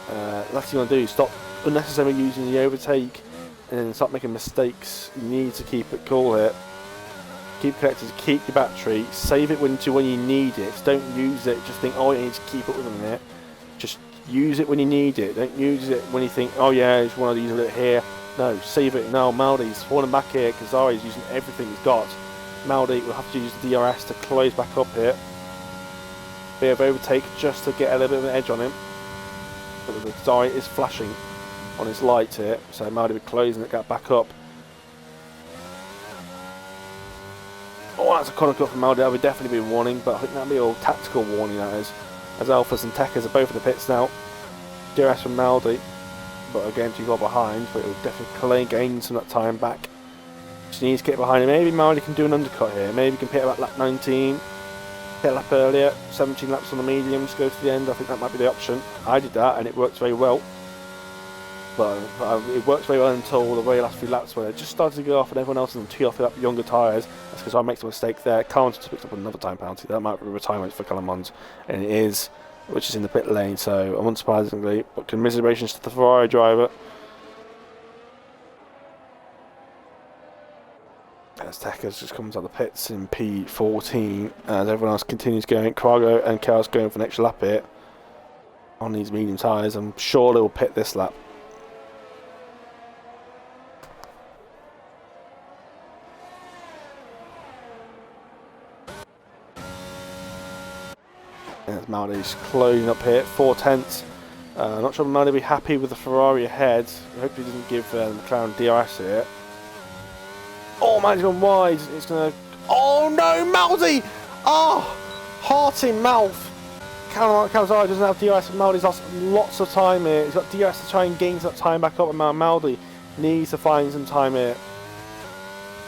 That's what you want to do. Stop unnecessarily using the overtake and stop making mistakes. You need to keep it cool here. Keep collectors, keep your battery, save it when you need it. Don't use it, just think, oh, I need to keep up with them there. Just use it when you need it. Don't use it when you think, oh yeah, I just want to use it here. No, save it now. Maldi's falling back here. Kazari's using everything he's got. Maldi will have to use the DRS to close back up here. Bit of overtake just to get a little bit of an edge on him. But the Kazari is flashing on his light here, so Maldi will be closing it, get back up. Oh, that's a corner cut from Maldi. That would definitely be a warning, but I think that'll be a tactical warning, that is. As Alphas and Tekkas are both in the pits now. DRS from Maldi, but again too far behind, but it will definitely gain some of that time back. Just needs to get behind him. Maybe Maldi can do an undercut here. Maybe he can pit about lap 19. Pit a lap earlier. 17 laps on the mediums, go to the end. I think that might be the option. I did that and it worked very well. But it works very well until the very last few laps where it just started to go off and everyone else is tee off with younger tyres. That's because I make a mistake there. Calamons just picked up another time penalty. That might be a retirement for Calamons. And it is, which is in the pit lane. So unsurprisingly, but commiserations to the Ferrari driver. As Tekkas just comes out the pits in P14 as everyone else continues going. Cargo and Chaos going for an extra lap here on these medium tyres. I'm sure they will pit this lap. As Maldi's closing up here, 4/10. Not sure Maldi will be happy with the Ferrari ahead. I hope he doesn't give McLaren DRS here. Oh, Maldi's gone wide. It's gonna. Oh no, Maldi! Oh, heart in mouth. Calzari doesn't have DRS, and Maldi's lost lots of time here. He's got DRS to try and gain some time back up, and Maldi needs to find some time here.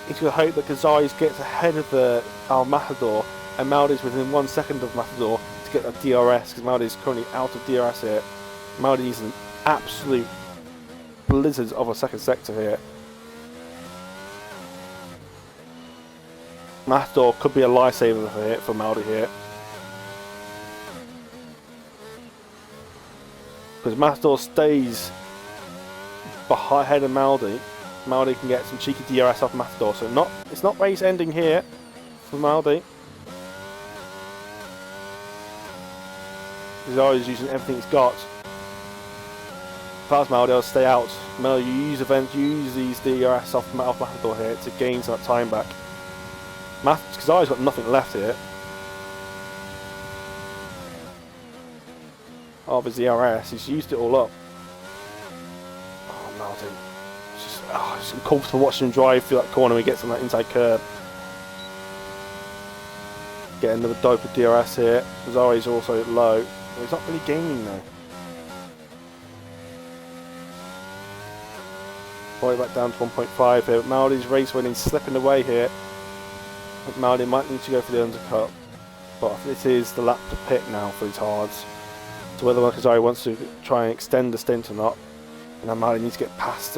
He's gonna hope that Kazari gets ahead of the Matador, and Maldi's within 1 second of Matador to get that DRS, because Maldi's currently out of DRS here. Maldi's an absolute blizzard of a second sector here. Matador could be a lifesaver for Maldi here. Because Matador stays ahead of Maldi. Maldi can get some cheeky DRS off Matador. So it's not race ending here for Maldi. He's always using everything he's got. As Maldi will stay out. Maldi, use these DRS off Matador here to gain some time back. Kazari's got nothing left here. Of his DRS, he's used it all up. Oh, Maldi. It's uncomfortable watching him drive through that corner when he gets on that inside curb. Get another dive with DRS here. Zari's also low. Well, he's not really gaining though. Probably back down to 1.5 here. Maldi's race winning, slipping away here. I think Maldi might need to go for the undercut. But this is the lap to pit now for these hards. So whether Kazari wants to try and extend the stint or not. And now Maldi needs to get past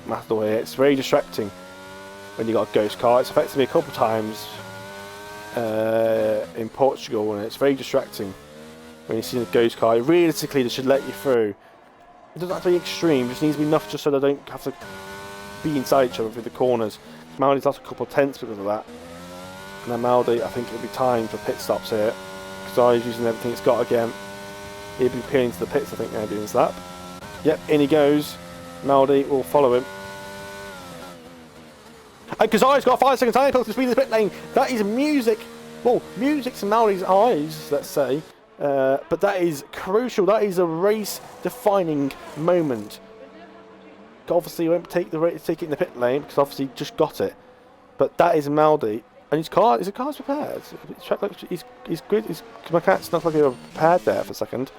Matador here. It's very distracting when you got a ghost car. It's affected me a couple of times in Portugal, and it's very distracting when you see a ghost car. Realistically, they should let you through. It doesn't have to be extreme, it just needs to be enough just so they don't have to be inside each other through the corners. Maldi's lost a couple of tenths because of that. Now Maldi, I think it'll be time for pit stops here. Kazari's using everything he's got again. He'll be peeling to the pits, I think, maybe in this lap. Yep, in he goes. Maldi will follow him. And Kazari's got a 5-second time penalty to speed in the pit lane. That is music. Well, music to Maldi's eyes, let's say. But that is crucial. That is a race-defining moment. Obviously, he won't take it in the pit lane because obviously he just got it. But that is Maldi, and his car's prepared. He's good. My cat's not like he was prepared there for a second.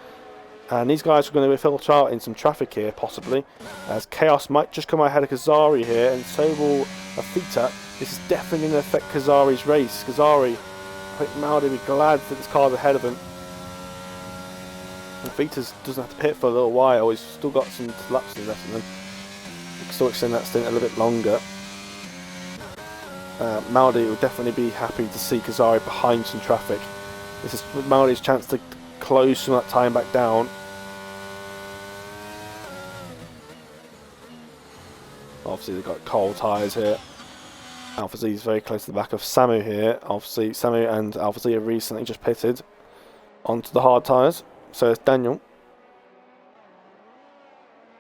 And these guys are going to filter out in some traffic here, possibly, as Chaos might just come ahead of Kazari here, and so will Afita. This is definitely going to affect Kazari's race. Kazari, I think Maldi will be glad that this car's ahead of him. Vitas doesn't have to pit for a little while. He's still got some laps left in him. He can still extend that stint a little bit longer. Maldi will definitely be happy to see Kazari behind some traffic. This is Maldi's chance to close some of that time back down. Obviously they've got cold tyres here. Alpha Z is very close to the back of Samu here. Obviously Samu and Alpha Z have recently just pitted onto the hard tyres. So it's Daniel.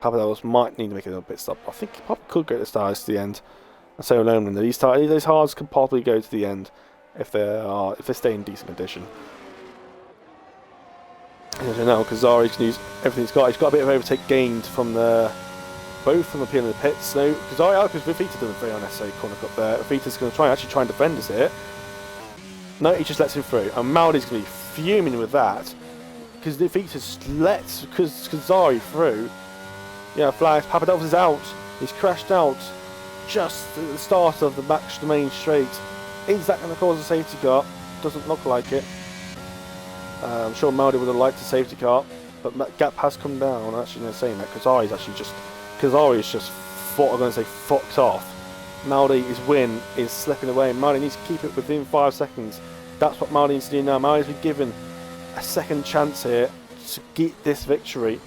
Papadels might need to make a little pit stop. I think he probably could go to the tyres to the end. And so alone, these hards can probably go to the end if they stay in decent condition. As you know, Kazari's can use everything he's got. He's got a bit of overtake gained from both from the pin and the pits. So Kazari, because Vita doesn't very unnecessary corner cut there. Vita's going to actually try and defend us here. No, he just lets him through, and Maldi's going to be fuming with that. Because the Vita's lets Kazari through. Yeah, flags. Papadels is out. He's crashed out just at the start of the main straight. Is that going to cause a safety car? Doesn't look like it. I'm sure Maldi would have liked a safety car, but that gap has come down. Actually, no, saying that Kazari is just fucked off. Maldi's win is slipping away. Maldi needs to keep it within 5 seconds. That's what Maldi needs to do now. Maldi's been given a second chance here to get this victory.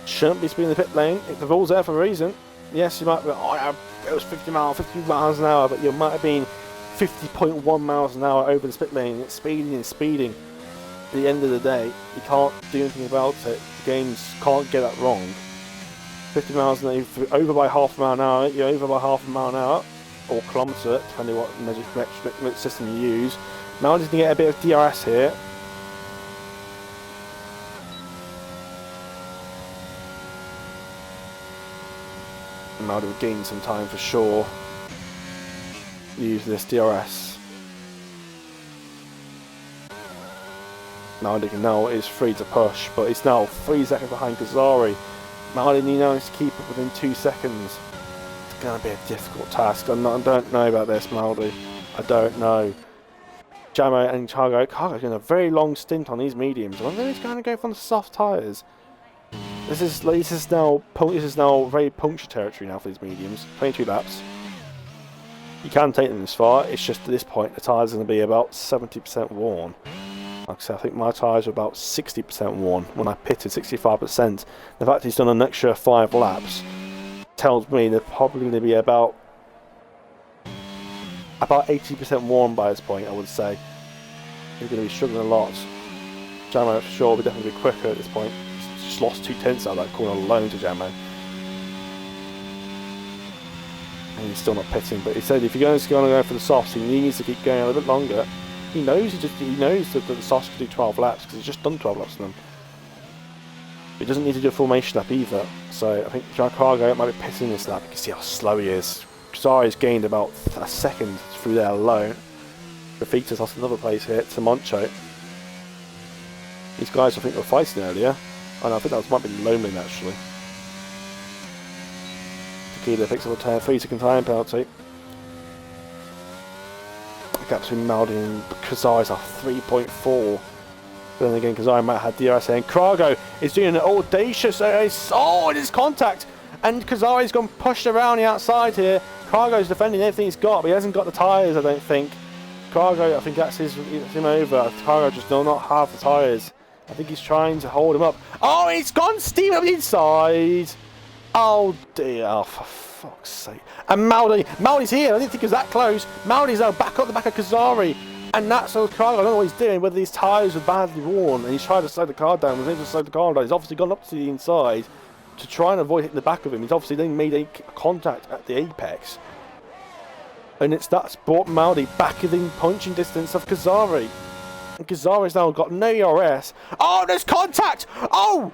Shouldn't be speeding the pit lane. The rule's there for a reason. Yes, you might be, oh yeah, it was 50 miles an hour, but you might have been 50.1 miles an hour over the pit lane. It's speeding and speeding. At the end of the day, you can't do anything about it. The games can't get that wrong. 50 miles an hour, if you're over by half a mile an hour, you're over by half a mile an hour, or kilometre, depending on what metric system you use. Now I'm just going to get a bit of DRS here. Maldi will gain some time for sure. Use this DRS. Maldi now is free to push, but it's now 3 seconds behind Kazari. Maldi now needs to keep it within 2 seconds. It's going to be a difficult task. I don't know about this, Maldi. I don't know. Jamo and Cargo's doing a very long stint on these mediums. I wonder if he's going to go for the soft tyres. This is now very puncture territory now for these mediums. 22 laps. You can take them this far. It's just at this point the tyres are going to be about 70% worn. Like I said, I think my tyres are about 60% worn when I pitted 65%. The fact he's done an extra 5 laps tells me they're probably going to be about 80% worn by this point. I would say he's going to be struggling a lot. Jamo for sure will definitely be quicker at this point. Just lost 2 tenths out of that corner alone to Jamo. And he's still not pitting, but he said if you're going to go for the softs, he needs to keep going a little bit longer. He knows that the softs can do 12 laps because he's just done 12 laps on them. But he doesn't need to do a formation lap either. So I think John Cargo might be pitting this lap. You can see how slow he is. Kazari's gained about a second through there alone. Rafita's lost another place here to Moncho. These guys I think were fighting earlier. Oh no, I think that might be Loman actually. Tequila picks up a 3-second time penalty. The gap between Maldi and Kazai's are 3.4. But then again, Kazai might have DRS and Krago is doing an audacious. Oh, it is contact! And Kazai's gone pushed around the outside here. Krago's defending everything he's got, but he hasn't got the tyres, I don't think. Krago, I think that's him over. Krago just does not have the tyres. I think he's trying to hold him up. Oh, he's gone steam up the inside. Oh dear, oh, for fuck's sake. And Maldi's here, I didn't think he was that close. Maldi's now back up the back of Kazari. And that's all Krago, I don't know what he's doing, whether these tyres were badly worn. And he's trying to slow the car down, was able to slow the car down. He's obviously gone up to the inside to try and avoid hitting the back of him. He's obviously then made a contact at the apex. And that's brought Maldi back within punching distance of Kazari. And Kazari's now got no ERS. Oh, there's contact! Oh!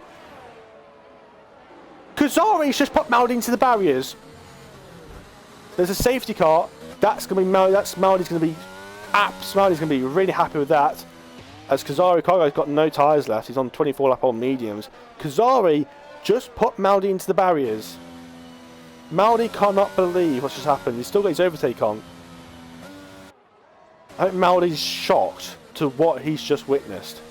Kazari's just put Maldi into the barriers. There's a safety car. That's going to be Maldi. Maldi's going to be Maldi's going to be really happy with that. As Kazari's got no tyres left. He's on 24 lap on mediums. Kazari just put Maldi into the barriers. Maldi cannot believe what's just happened. He's still got his overtake on. I think Maldi's shocked to what he's just witnessed.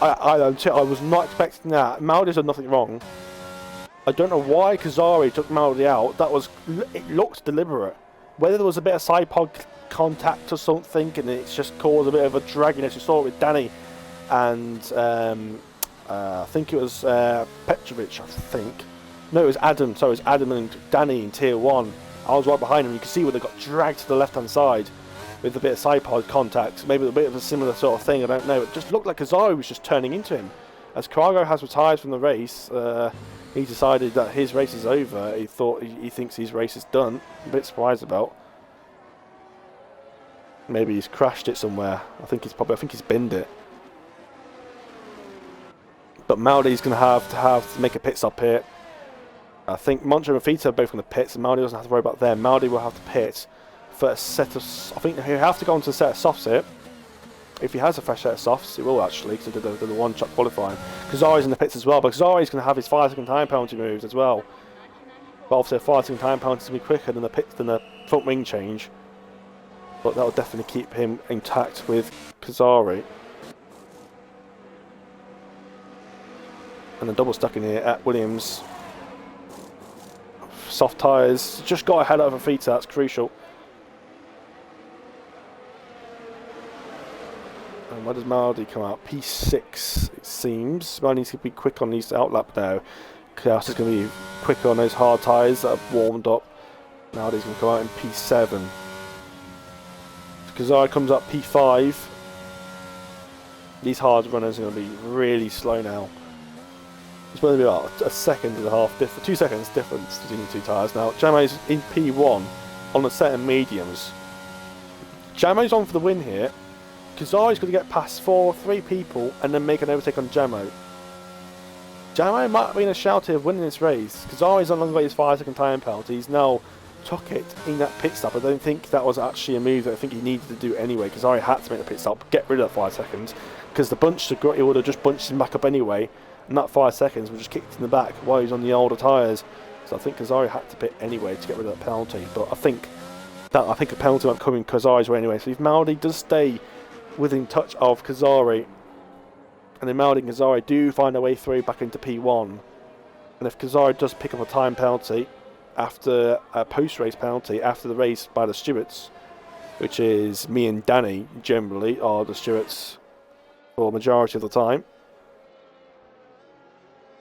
I was not expecting that. Maldi's done nothing wrong. I don't know why Kazari took Maldi out. It looked deliberate. Whether there was a bit of side pod contact or something, and it's just caused a bit of a dragginess. You saw it with Danny and I think it was Petrovic. I think. No, it was Adam. So it was Adam and Danny in Tier 1. I was right behind them. You can see where they got dragged to the left-hand side with a bit of side pod contact. Maybe a bit of a similar sort of thing. I don't know. It just looked like Kazari was just turning into him. As Krago has retired from the race, he decided that his race is over. He thinks his race is done. I'm a bit surprised about. Maybe he's crashed it somewhere. I think he's binned it. But Maldi's going to have to make a pit stop here. I think Moncho and Rafita are both in the pits, and Maldi doesn't have to worry about them. Maldi will have to pit for a set of... I think he'll have to go onto a set of softs here. If he has a fresh set of softs, he will actually, because he did the one-shot qualifying. Kazari's in the pits as well, but Kazari's going to have his 5-second time penalty removed as well. But obviously a 5-second time penalty is going to be quicker than the front wing change. But that will definitely keep him intact with Kazari. And a double stuck in here at Williams. Soft tyres, just got ahead of Rafita, that's crucial. And where does Maldi come out? P6, it seems. Maldi needs to be quick on these outlap now. Chaos is going to be quicker on those hard tyres that have warmed up. Maldi's going to come out in P7. Kazari comes up P5. These hard runners are going to be really slow now. It's going to be about a second and a half, 2 seconds difference between the two tyres. Now, Jamo's in P1 on a set of mediums. Jamo's on for the win here. Kazari's going to get past 3 people and then make an overtake on Jamo. Jamo might have been a shout here of winning this race. Kazari's no longer got his 5-second time penalty. He's now took it in that pit stop. I don't think that was actually a move that I think he needed to do anyway. Kazari had to make the pit stop, get rid of that 5 seconds, because the bunch, he would have just bunched him back up anyway. And that 5 seconds was just kicked in the back while he's on the older tyres. So I think Kazari had to pit anyway to get rid of that penalty. But I think a penalty might come in Kazari's way anyway. So if Maldi does stay within touch of Kazari, and then Maldi and Kazari do find their way through back into P1, and if Kazari does pick up a time penalty after a post-race penalty after the race by the stewards, which is me and Danny generally are the stewards for the majority of the time.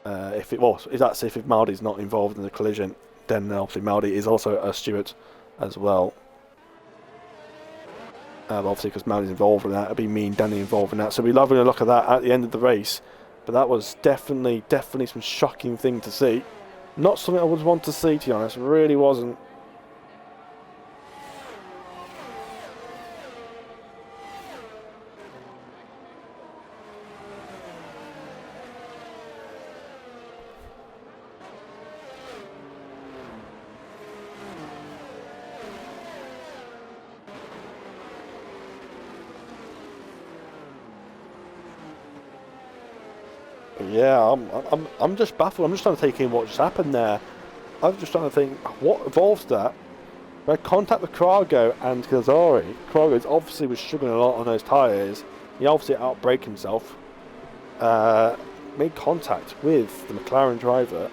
If Maldi's not involved in the collision, then obviously Maldi is also a steward as well. Obviously, because Maldi's involved in that, it'll be me and Danny involved in that. So we'll be having a look at that at the end of the race. But that was definitely some shocking thing to see. Not something I would want to see, to be honest. It really wasn't. But yeah, I'm just baffled. I'm just trying to take in what just happened there. I'm just trying to think what involves that. They contact with Krago and Kazari. Krago obviously was struggling a lot on those tyres. He obviously outbraked himself. Made contact with the McLaren driver,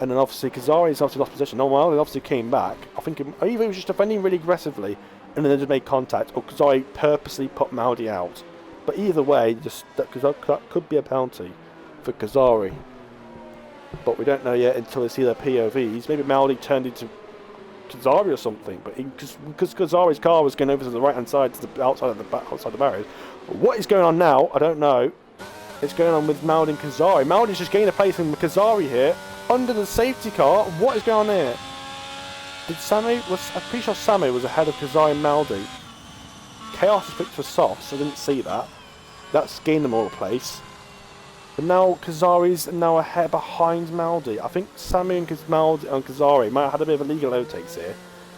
and then obviously Kazari's obviously lost position. Well, they obviously came back. I think either he was just defending really aggressively, and then they just made contact, or Kazari purposely put Maudi out. But either way, that could be a penalty for Kazari. But we don't know yet until we see their POVs. Maybe Maudi turned into Kazari or something, but because Kazari's car was going over to the right hand side, to the outside the barriers. What is going on now? I don't know. It's going on with Maudi and Kazari. Maudi's just gaining a place in Kazari here under the safety car. What is going on here? I'm pretty sure Sammy was ahead of Kazari and Maudi. Chaos was picked for softs. I didn't see that. That's gained them all a place. But now Kazari's now ahead behind Maudi. I think Sammy and Kazari might have had a bit of illegal overtakes here.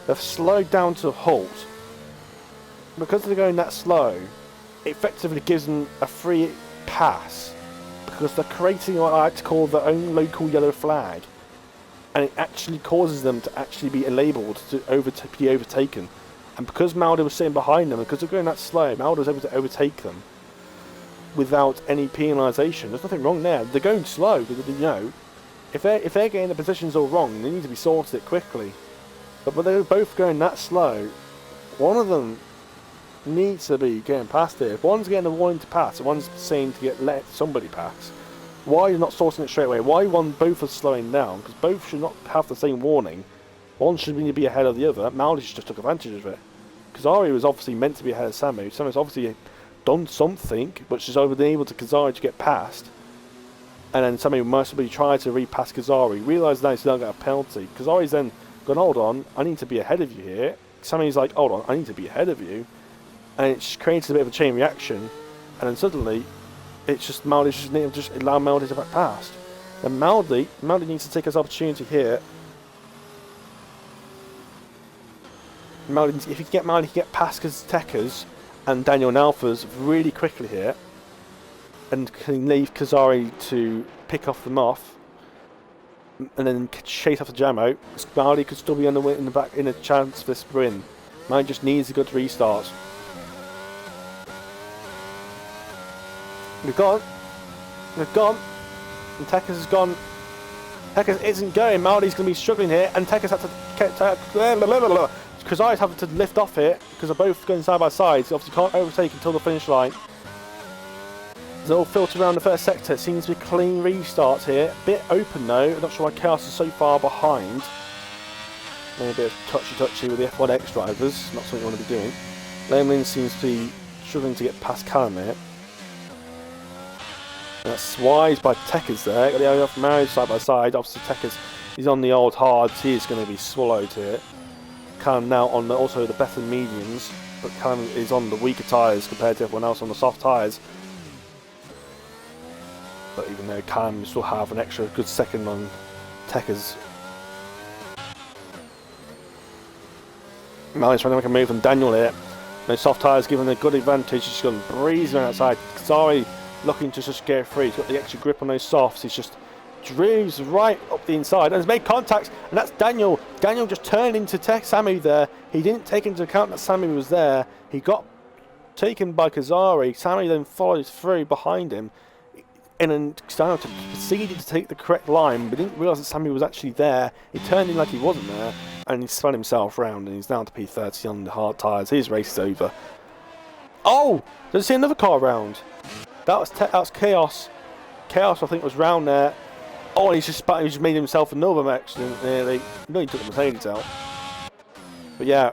They've slowed down to a halt. Because they're going that slow, it effectively gives them a free pass. Because they're creating what I like to call their own local yellow flag. And it actually causes them to actually be labelled to be overtaken. And because Maudi was sitting behind them, and because they're going that slow, Maudi was able to overtake them without any penalisation. There's nothing wrong there. They're going slow, you know. If they're getting the positions all wrong, they need to be sorted quickly. But they're both going that slow. One of them needs to be getting past here. If one's getting a warning to pass, and one's saying to let somebody pass, why are you not sorting it straight away? Why both are slowing down? Because both should not have the same warning. One should be ahead of the other. Maudi just took advantage of it. Kazari was obviously meant to be ahead of Samu. Samu's obviously done something, but she's been able to Kazari to get past. And then Samu must have tried to repass Kazari. Realised now he's not got a penalty. Kazari's then gone, hold on, I need to be ahead of you here. Samu's like, hold on, I need to be ahead of you. And it's created a bit of a chain reaction. And then suddenly, it's just Maudi just allow Maudi to back past. Then Maudi needs to take his opportunity here. If you can get Maudi, he can get past Tekers and Daniel and Alphas really quickly here, and can leave Kazari to pick them off, and then chase after Jamo. Maudi could still be on the win in the back in a chance for this win. Maudi just needs a good restart. They've gone, and Tekers has gone. Tekers isn't going. Maudi's going to be struggling here, and Tekers had to. Kazari's having to lift off it because they're both going side by side. So obviously can't overtake until the finish line. They all filter around the first sector. It seems to be a clean restart here. Bit open though. I'm not sure why Chaos is so far behind. Maybe a bit of touchy with the F1X drivers. Not something you want to be doing. Lemlin seems to be struggling to get past Callum here. And that's wise by Tekers there. Got the off marriage side by side. Obviously Tekers, he's on the old hards. He is going to be swallowed here. Callum now on also the better mediums, but Callum is on the weaker tyres compared to everyone else on the soft tyres. But even though Callum still have an extra good second on Tekers. Maudi's trying to make a move on Daniel here. No soft tyres giving a good advantage. He's gone breezing around outside. Sorry, looking to just get free. He's got the extra grip on those softs. He's just drives right up the inside and has made contact, and that's Daniel. Daniel just turned into Samu there. He didn't take into account that Samu was there. He got taken by Kazari. Samu then followed through behind him, and then Daniel proceeded to take the correct line, but didn't realise that Samu was actually there. He turned in like he wasn't there, and he spun himself round, and he's down to P30 on the hard tyres. His race is over. Oh! Did I see another car round? That was Chaos. Chaos, I think, was round there. Oh, and he just made himself another accident nearly. No, he took the Mercedes out. But yeah,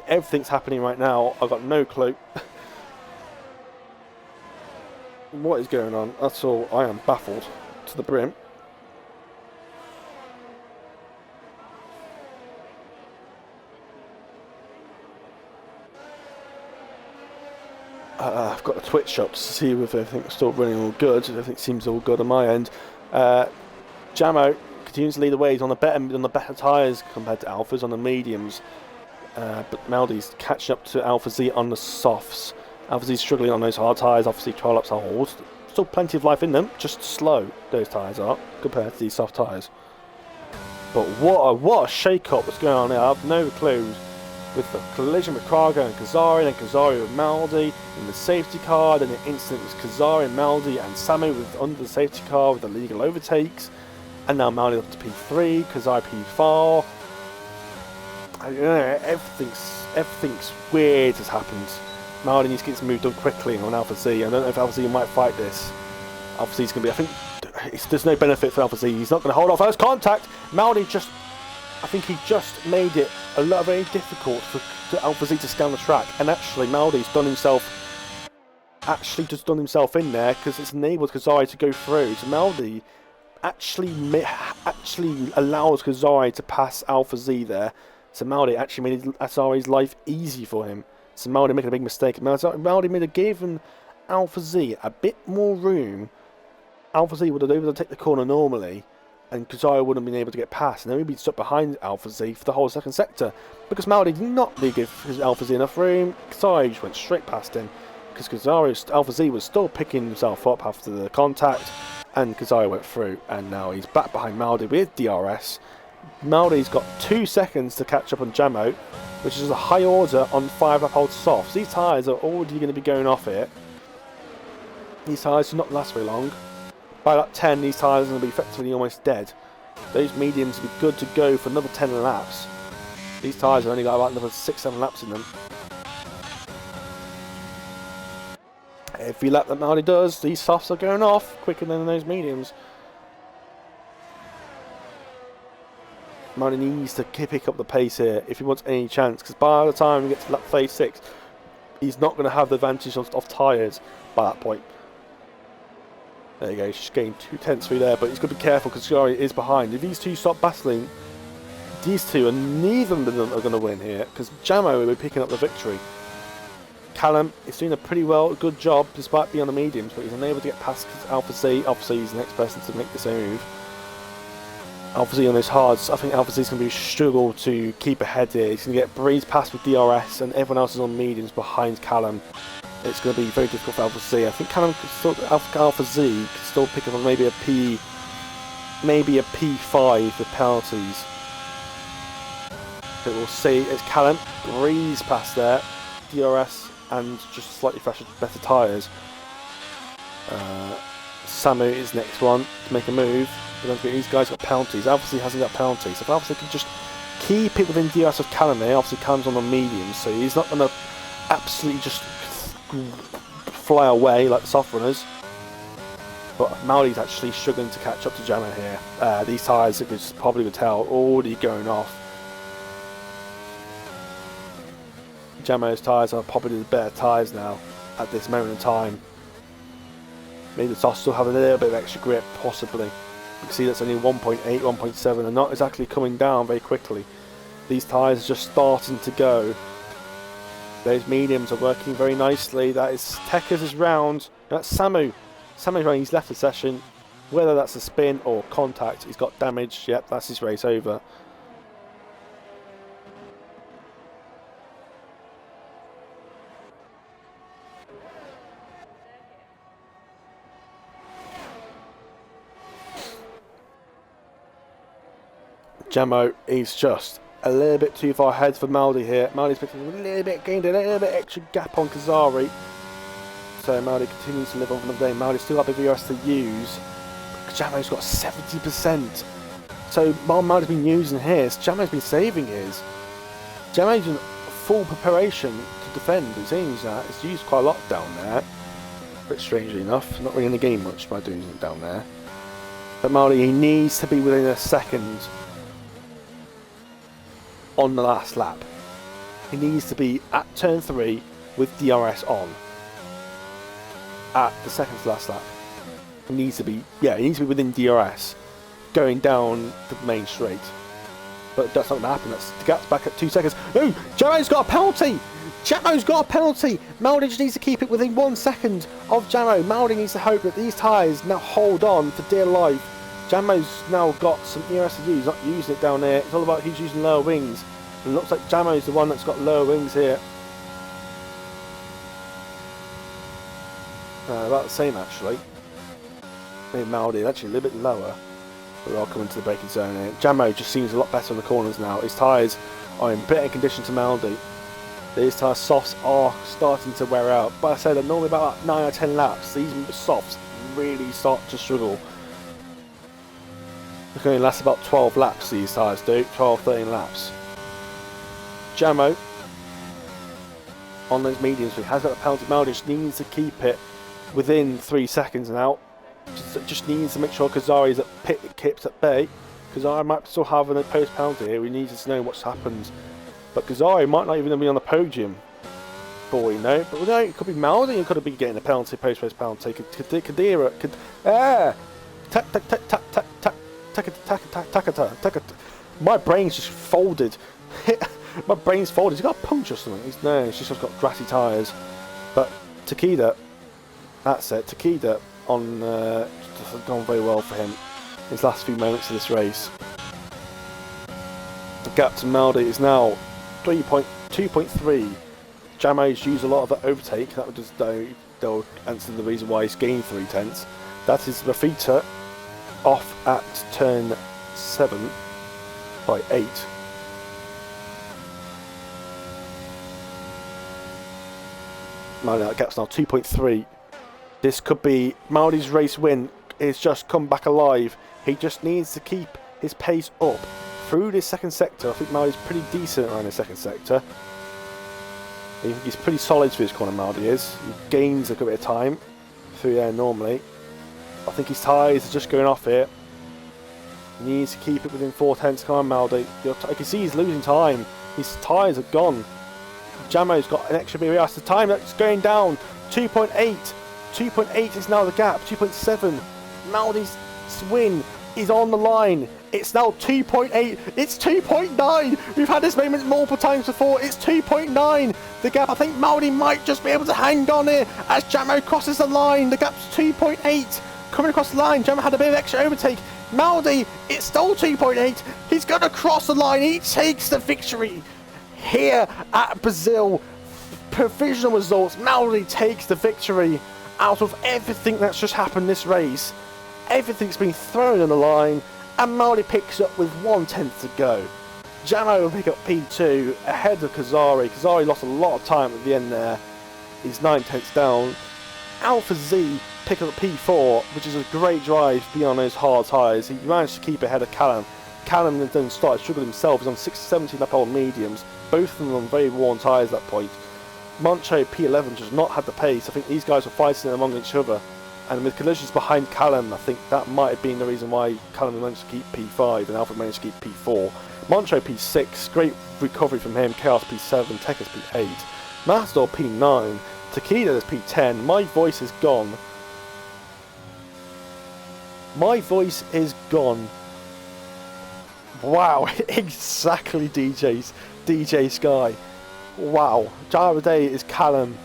everything's happening right now. I've got no clue. What is going on? That's all. I am baffled to the brim. I've got the Twitch up to see if everything's still running all good. Everything seems all good on my end. Jamo continues to lead the way. He's on the better tyres compared to Alphas on the mediums. But Maudi's catching up to Alpha Z on the softs. Alpha Z's struggling on those hard tyres. Obviously, 12 laps are old. Still plenty of life in them, just slow, those tyres are, compared to these soft tyres. But what a shake-up was going on here. I have no clues. With the collision with Krago and Kazari, then Kazari with Maldi in the safety car, then the incident was Kazari, Maldi and Samu with under the safety car with illegal overtakes, and now Maldi up to P3, Kazari P4. Everything's weird has happened. Maldi needs to get this move done quickly on Alpha Z. I don't know if Alpha Z might fight this. Alpha Z's going to be, I think, there's no benefit for Alpha Z. He's not going to hold off first contact. Maldi just, I think he just made it a lot very difficult for Alpha Z to scan the track, and actually Maldi's done himself in there because it's enabled Kazari to go through. So Maldi actually allows Kazari to pass Alpha Z there. So Maldi actually made Kazari's life easy for him. So Maldi making a big mistake. Maldi made a given Alpha Z a bit more room. Alpha Z would have been able to take the corner normally, and Kazari wouldn't have been able to get past, and then we'd be stuck behind Alpha Z for the whole second sector. Because Maldi did not give his Alpha Z enough room, Kazari just went straight past him. Because Alpha Z was still picking himself up after the contact, and Kazari went through, and now he's back behind Maldi with DRS. Maldi's got 2 seconds to catch up on Jamo, which is a high order on 5-lap-old softs. These tyres are already going to be going off here. These tyres do not last very long. By lap 10, these tyres are going to be effectively almost dead. Those mediums will be good to go for another 10 laps. These tyres have only got about another 6-7 laps in them. Every lap that Maldi does, these softs are going off quicker than those mediums. Maldi needs to pick up the pace here if he wants any chance, because by the time we get to lap 36, he's not going to have the advantage of tyres by that point. There you go, he's just gained 2 tenths through there, but he's got to be careful because Kazari is behind. If these two stop battling, these two, and neither of them are going to win here, because Jamo will be picking up the victory. Callum is doing a pretty good job despite being on the mediums, but he's unable to get past Alpha Z. Alpha Z is the next person to make this move. Alpha Z on those hards, I think Alpha Z is going to be struggle to keep ahead here. He's going to get breezed past with DRS, and everyone else is on mediums behind Callum. It's going to be very difficult for Alpha Z. I think Callum could still, Alpha Z could still pick up on maybe a P5 with penalties. But we'll see. It's Callum breeze past there, DRS, and just slightly better tyres. Samu is next one to make a move. But don't forget, these guys got penalties. Alpha Z hasn't got penalties. So if Alpha Z can just keep it within DRS of Callum there, obviously Callum's on the medium, so he's not going to absolutely just fly away like the soft runners. But Maldi's actually struggling to catch up to Jamo here. These tyres, it was probably would tell, already going off. Jamo's tyres are probably the better tyres now at this moment in time. Maybe the softs still have a little bit of extra grip, possibly. You can see that's only 1.8, 1.7, and not exactly coming down very quickly. These tyres are just starting to go. Those mediums are working very nicely. That is Tekker's round. That's Samu. Samu's running, he's left the session. Whether that's a spin or contact, he's got damage. Yep, that's his race over. Jamo is just a little bit too far ahead for Maldi here. Maldi's picking a little bit, gained a little bit extra gap on Kazari. So Maldi continues to live on for another day. Maldi's still got the VRS to use. Jamo's got 70%. So while Maldi's been using his, Jamo's been saving his. Jamo's in full preparation to defend. It seems that it's used quite a lot down there. But strangely enough, not really in the game much by doing it down there. But Maldi, he needs to be within a second on the last lap. He needs to be at turn 3 with DRS on at the second to last lap. He needs to be, yeah, he needs to be within DRS going down the main straight. But that's not going to happen. The gap's back at 2 seconds. Oh, Jamo's got a penalty! Jamo's got a penalty! Maldi just needs to keep it within 1 second of Jamo. Maldi needs to hope that these tyres now hold on for dear life. Jamo's now got some ERS to use, he's not using it down there. It's all about who's using lower wings. And it looks like Jamo's the one that's got lower wings here. About the same actually. maybe Maldi, actually a little bit lower. But I'll come into the braking zone here. Jamo just seems a lot better on the corners now. His tyres are in better condition to Maldi. These tyre softs are starting to wear out. But I said that normally about 9 or 10 laps, these softs really start to struggle. They can only last about 12 laps, these tyres do. 12, 13 laps. Jamo, on those mediums, he has got a penalty. Maldi just needs to keep it within 3 seconds now. Just needs to make sure Kazari's at keeps at bay. Kazari might still have an post penalty here. We need to know what's happened. But Kazari might not even be on the podium. For all we know. But it could be Maldi who could be getting a penalty, post penalty. Kadira. My brain's just folded. My brain's folded. He's got a punch or something. He's just got grassy tyres. But Takeda, that's it. Takeda on just gone very well for him his last few moments of this race. The gap to Maldi is now 2.3. Jamo's used a lot of that overtake. That would just they'll answer the reason why he's gained 3/10. That is Rafita off at turn 7 by 8. Maldi, that gap's now 2.3. This could be Maldi's race win. It's just come back alive. He just needs to keep his pace up through this second sector. I think Maldi's pretty decent around the second sector. I think he's pretty solid for his corner, Maldi is. He gains a good bit of time through there normally. I think his tyres are just going off here. He needs to keep it within 4/10. Come on, Maldi. I can see he's losing time. His tyres are gone. Jamo's got an extra bit of the time that's going down. 2.8. 2.8 is now the gap. 2.7. Maldi's win is on the line. It's now 2.8. It's 2.9. We've had this moment multiple times before. It's 2.9. The gap. I think Maldi might just be able to hang on here as Jamo crosses the line. The gap's 2.8. Coming across the line. Jamo had a bit of extra overtake. Maldi, it's still 2.8. He's going to cross the line. He takes the victory here at Brazil. Provisional results. Maldi takes the victory. Out of everything that's just happened this race, everything's been thrown on the line, and Maldi picks up with 1/10 to go. Jamo will pick up P2 ahead of Kazari. Kazari lost a lot of time at the end there. He's 9/10 down. Alpha Z pick up P4, which is a great drive beyond those hard tyres. He managed to keep ahead of Callum. Callum then started struggling himself. He's on 670 lap old mediums, both of them on very worn tyres at that point. Moncho P11 just not had the pace. I think these guys were fighting among each other, and with collisions behind Callum, I think that might have been the reason why Callum managed to keep P5 and Alpha managed to keep P4. Moncho P6, great recovery from him. Chaos P7, Tekkas P8, Matador P9, Takeda is P10. My voice is gone. My voice is gone. Wow, exactly DJ Sky. Wow, driver of the day is Callum.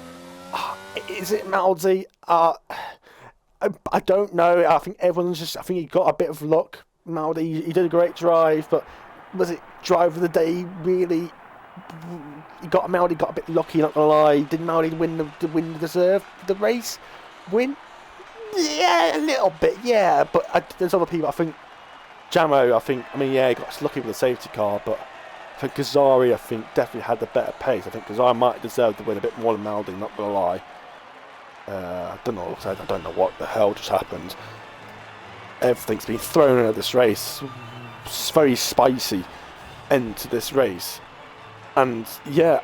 Is it Maldi? I don't know. I think everyone's just. I think he got a bit of luck. Maldi, he did a great drive, but was it driver of the day really? Maldi got a bit lucky. Not gonna lie. Did Maldi win deserve the race? Win? Yeah, a little bit. Yeah, but there's other people. I think Jamo. I mean, yeah, he got lucky with the safety car, but. I think Kazari, definitely had the better pace. I think Kazari might deserve to win a bit more than Maldi, not gonna lie. I don't know what the hell just happened. Everything's been thrown into this race. It's very spicy end to this race. And yeah,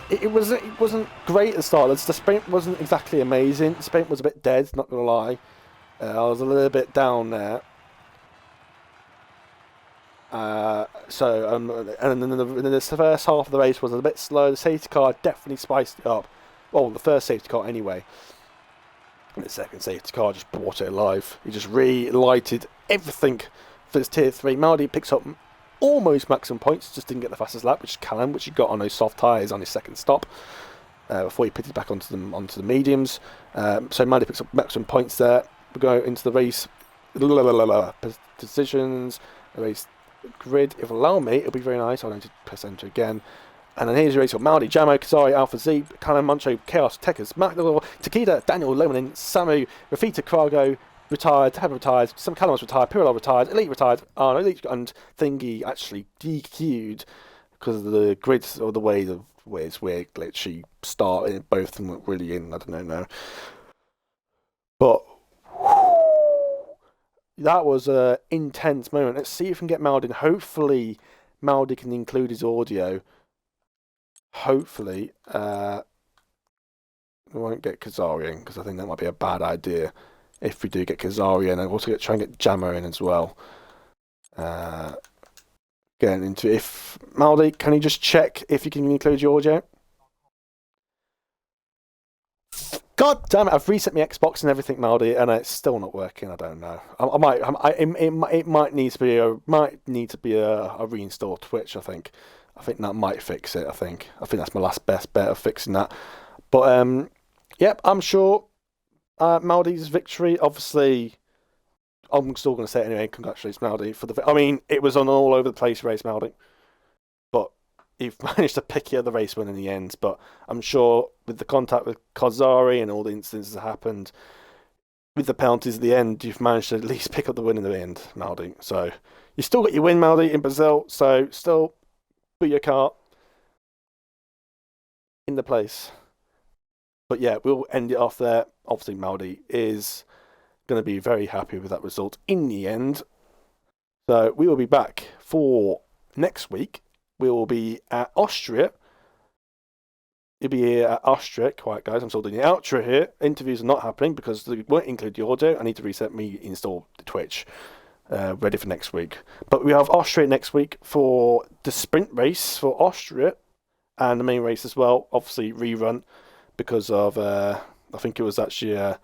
it wasn't great at the start. The sprint wasn't exactly amazing. The sprint was a bit dead, not gonna lie. I was a little bit down there. And then the first half of the race was a bit slow. The safety car definitely spiced it up. Well, the first safety car anyway. And the second safety car just brought it alive. He just relighted everything for this tier 3. Maldi picks up almost maximum points, just didn't get the fastest lap, which is Callum, which he got on those soft tyres on his second stop before he pitted back onto the mediums. So Maldi picks up maximum points there. We go into the race positions, race grid. If it'll allow me, it'll be very nice. I'm going to press enter again. And then here's the race for Maldi, Jamo, Kazari, Alpha Z, Callum, Moncho, Chaos, Tekkas, Matador, Takeda, Daniel, Lomanin, Samu, Rafita, Krago, retired, Heather retired, some Callum retired, Pirlo retired, Elite retired, no, Elite and Thingy actually DQ'd because of the grid or the way it's weird glitchy start. Both of them weren't really in. I don't know. But that was a intense moment. Let's see if we can get Maldi. Hopefully, Maldi can include his audio. Hopefully, we won't get Kazarian because I think that might be a bad idea. If we do get Kazarian, and also try and get Jammer in as well. Getting into if Maldi, can you just check if you can include your audio? God damn it! I've reset my Xbox and everything, Maldi, and it's still not working. I don't know. It might need to be a reinstall Twitch. I think that might fix it. I think that's my last best bet of fixing that. But yep, I'm sure Maldi's victory. Obviously, I'm still going to say it anyway. Congratulations, Maldi, for the. I mean, it was an all over the place race, Maldi, but you've managed to pick the race win in the end. But I'm sure with the contact with Kozari and all the incidents that happened, with the penalties at the end, you've managed to at least pick up the win in the end, Maldi. So you still got your win, Maldi, in Brazil. So still put your car in the place. But yeah, we'll end it off there. Obviously, Maldi is going to be very happy with that result in the end. So we will be back for next week. We will be at Austria. You'll be here at Austria. Quiet, guys. I'm still doing the outro here. Interviews are not happening because they won't include the audio. I need to reset me, install the Twitch. Ready for next week. But we have Austria next week for the sprint race for Austria and the main race as well. Obviously, rerun because of, I think it was actually a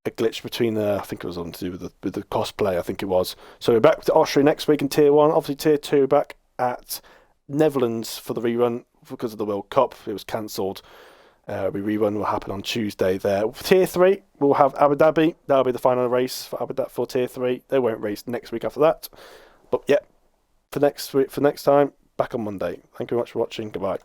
glitch between I think it was on to do with the cosplay, I think it was. So we're back to Austria next week in Tier 1. Obviously, Tier 2 back at Netherlands for the rerun because of the World Cup. It was cancelled. Rerun will happen on Tuesday there. Tier 3, we'll have Abu Dhabi. That'll be the final race for Abu Dhabi for Tier 3. They won't race next week after that. But yeah, for next time, back on Monday. Thank you very much for watching. Goodbye.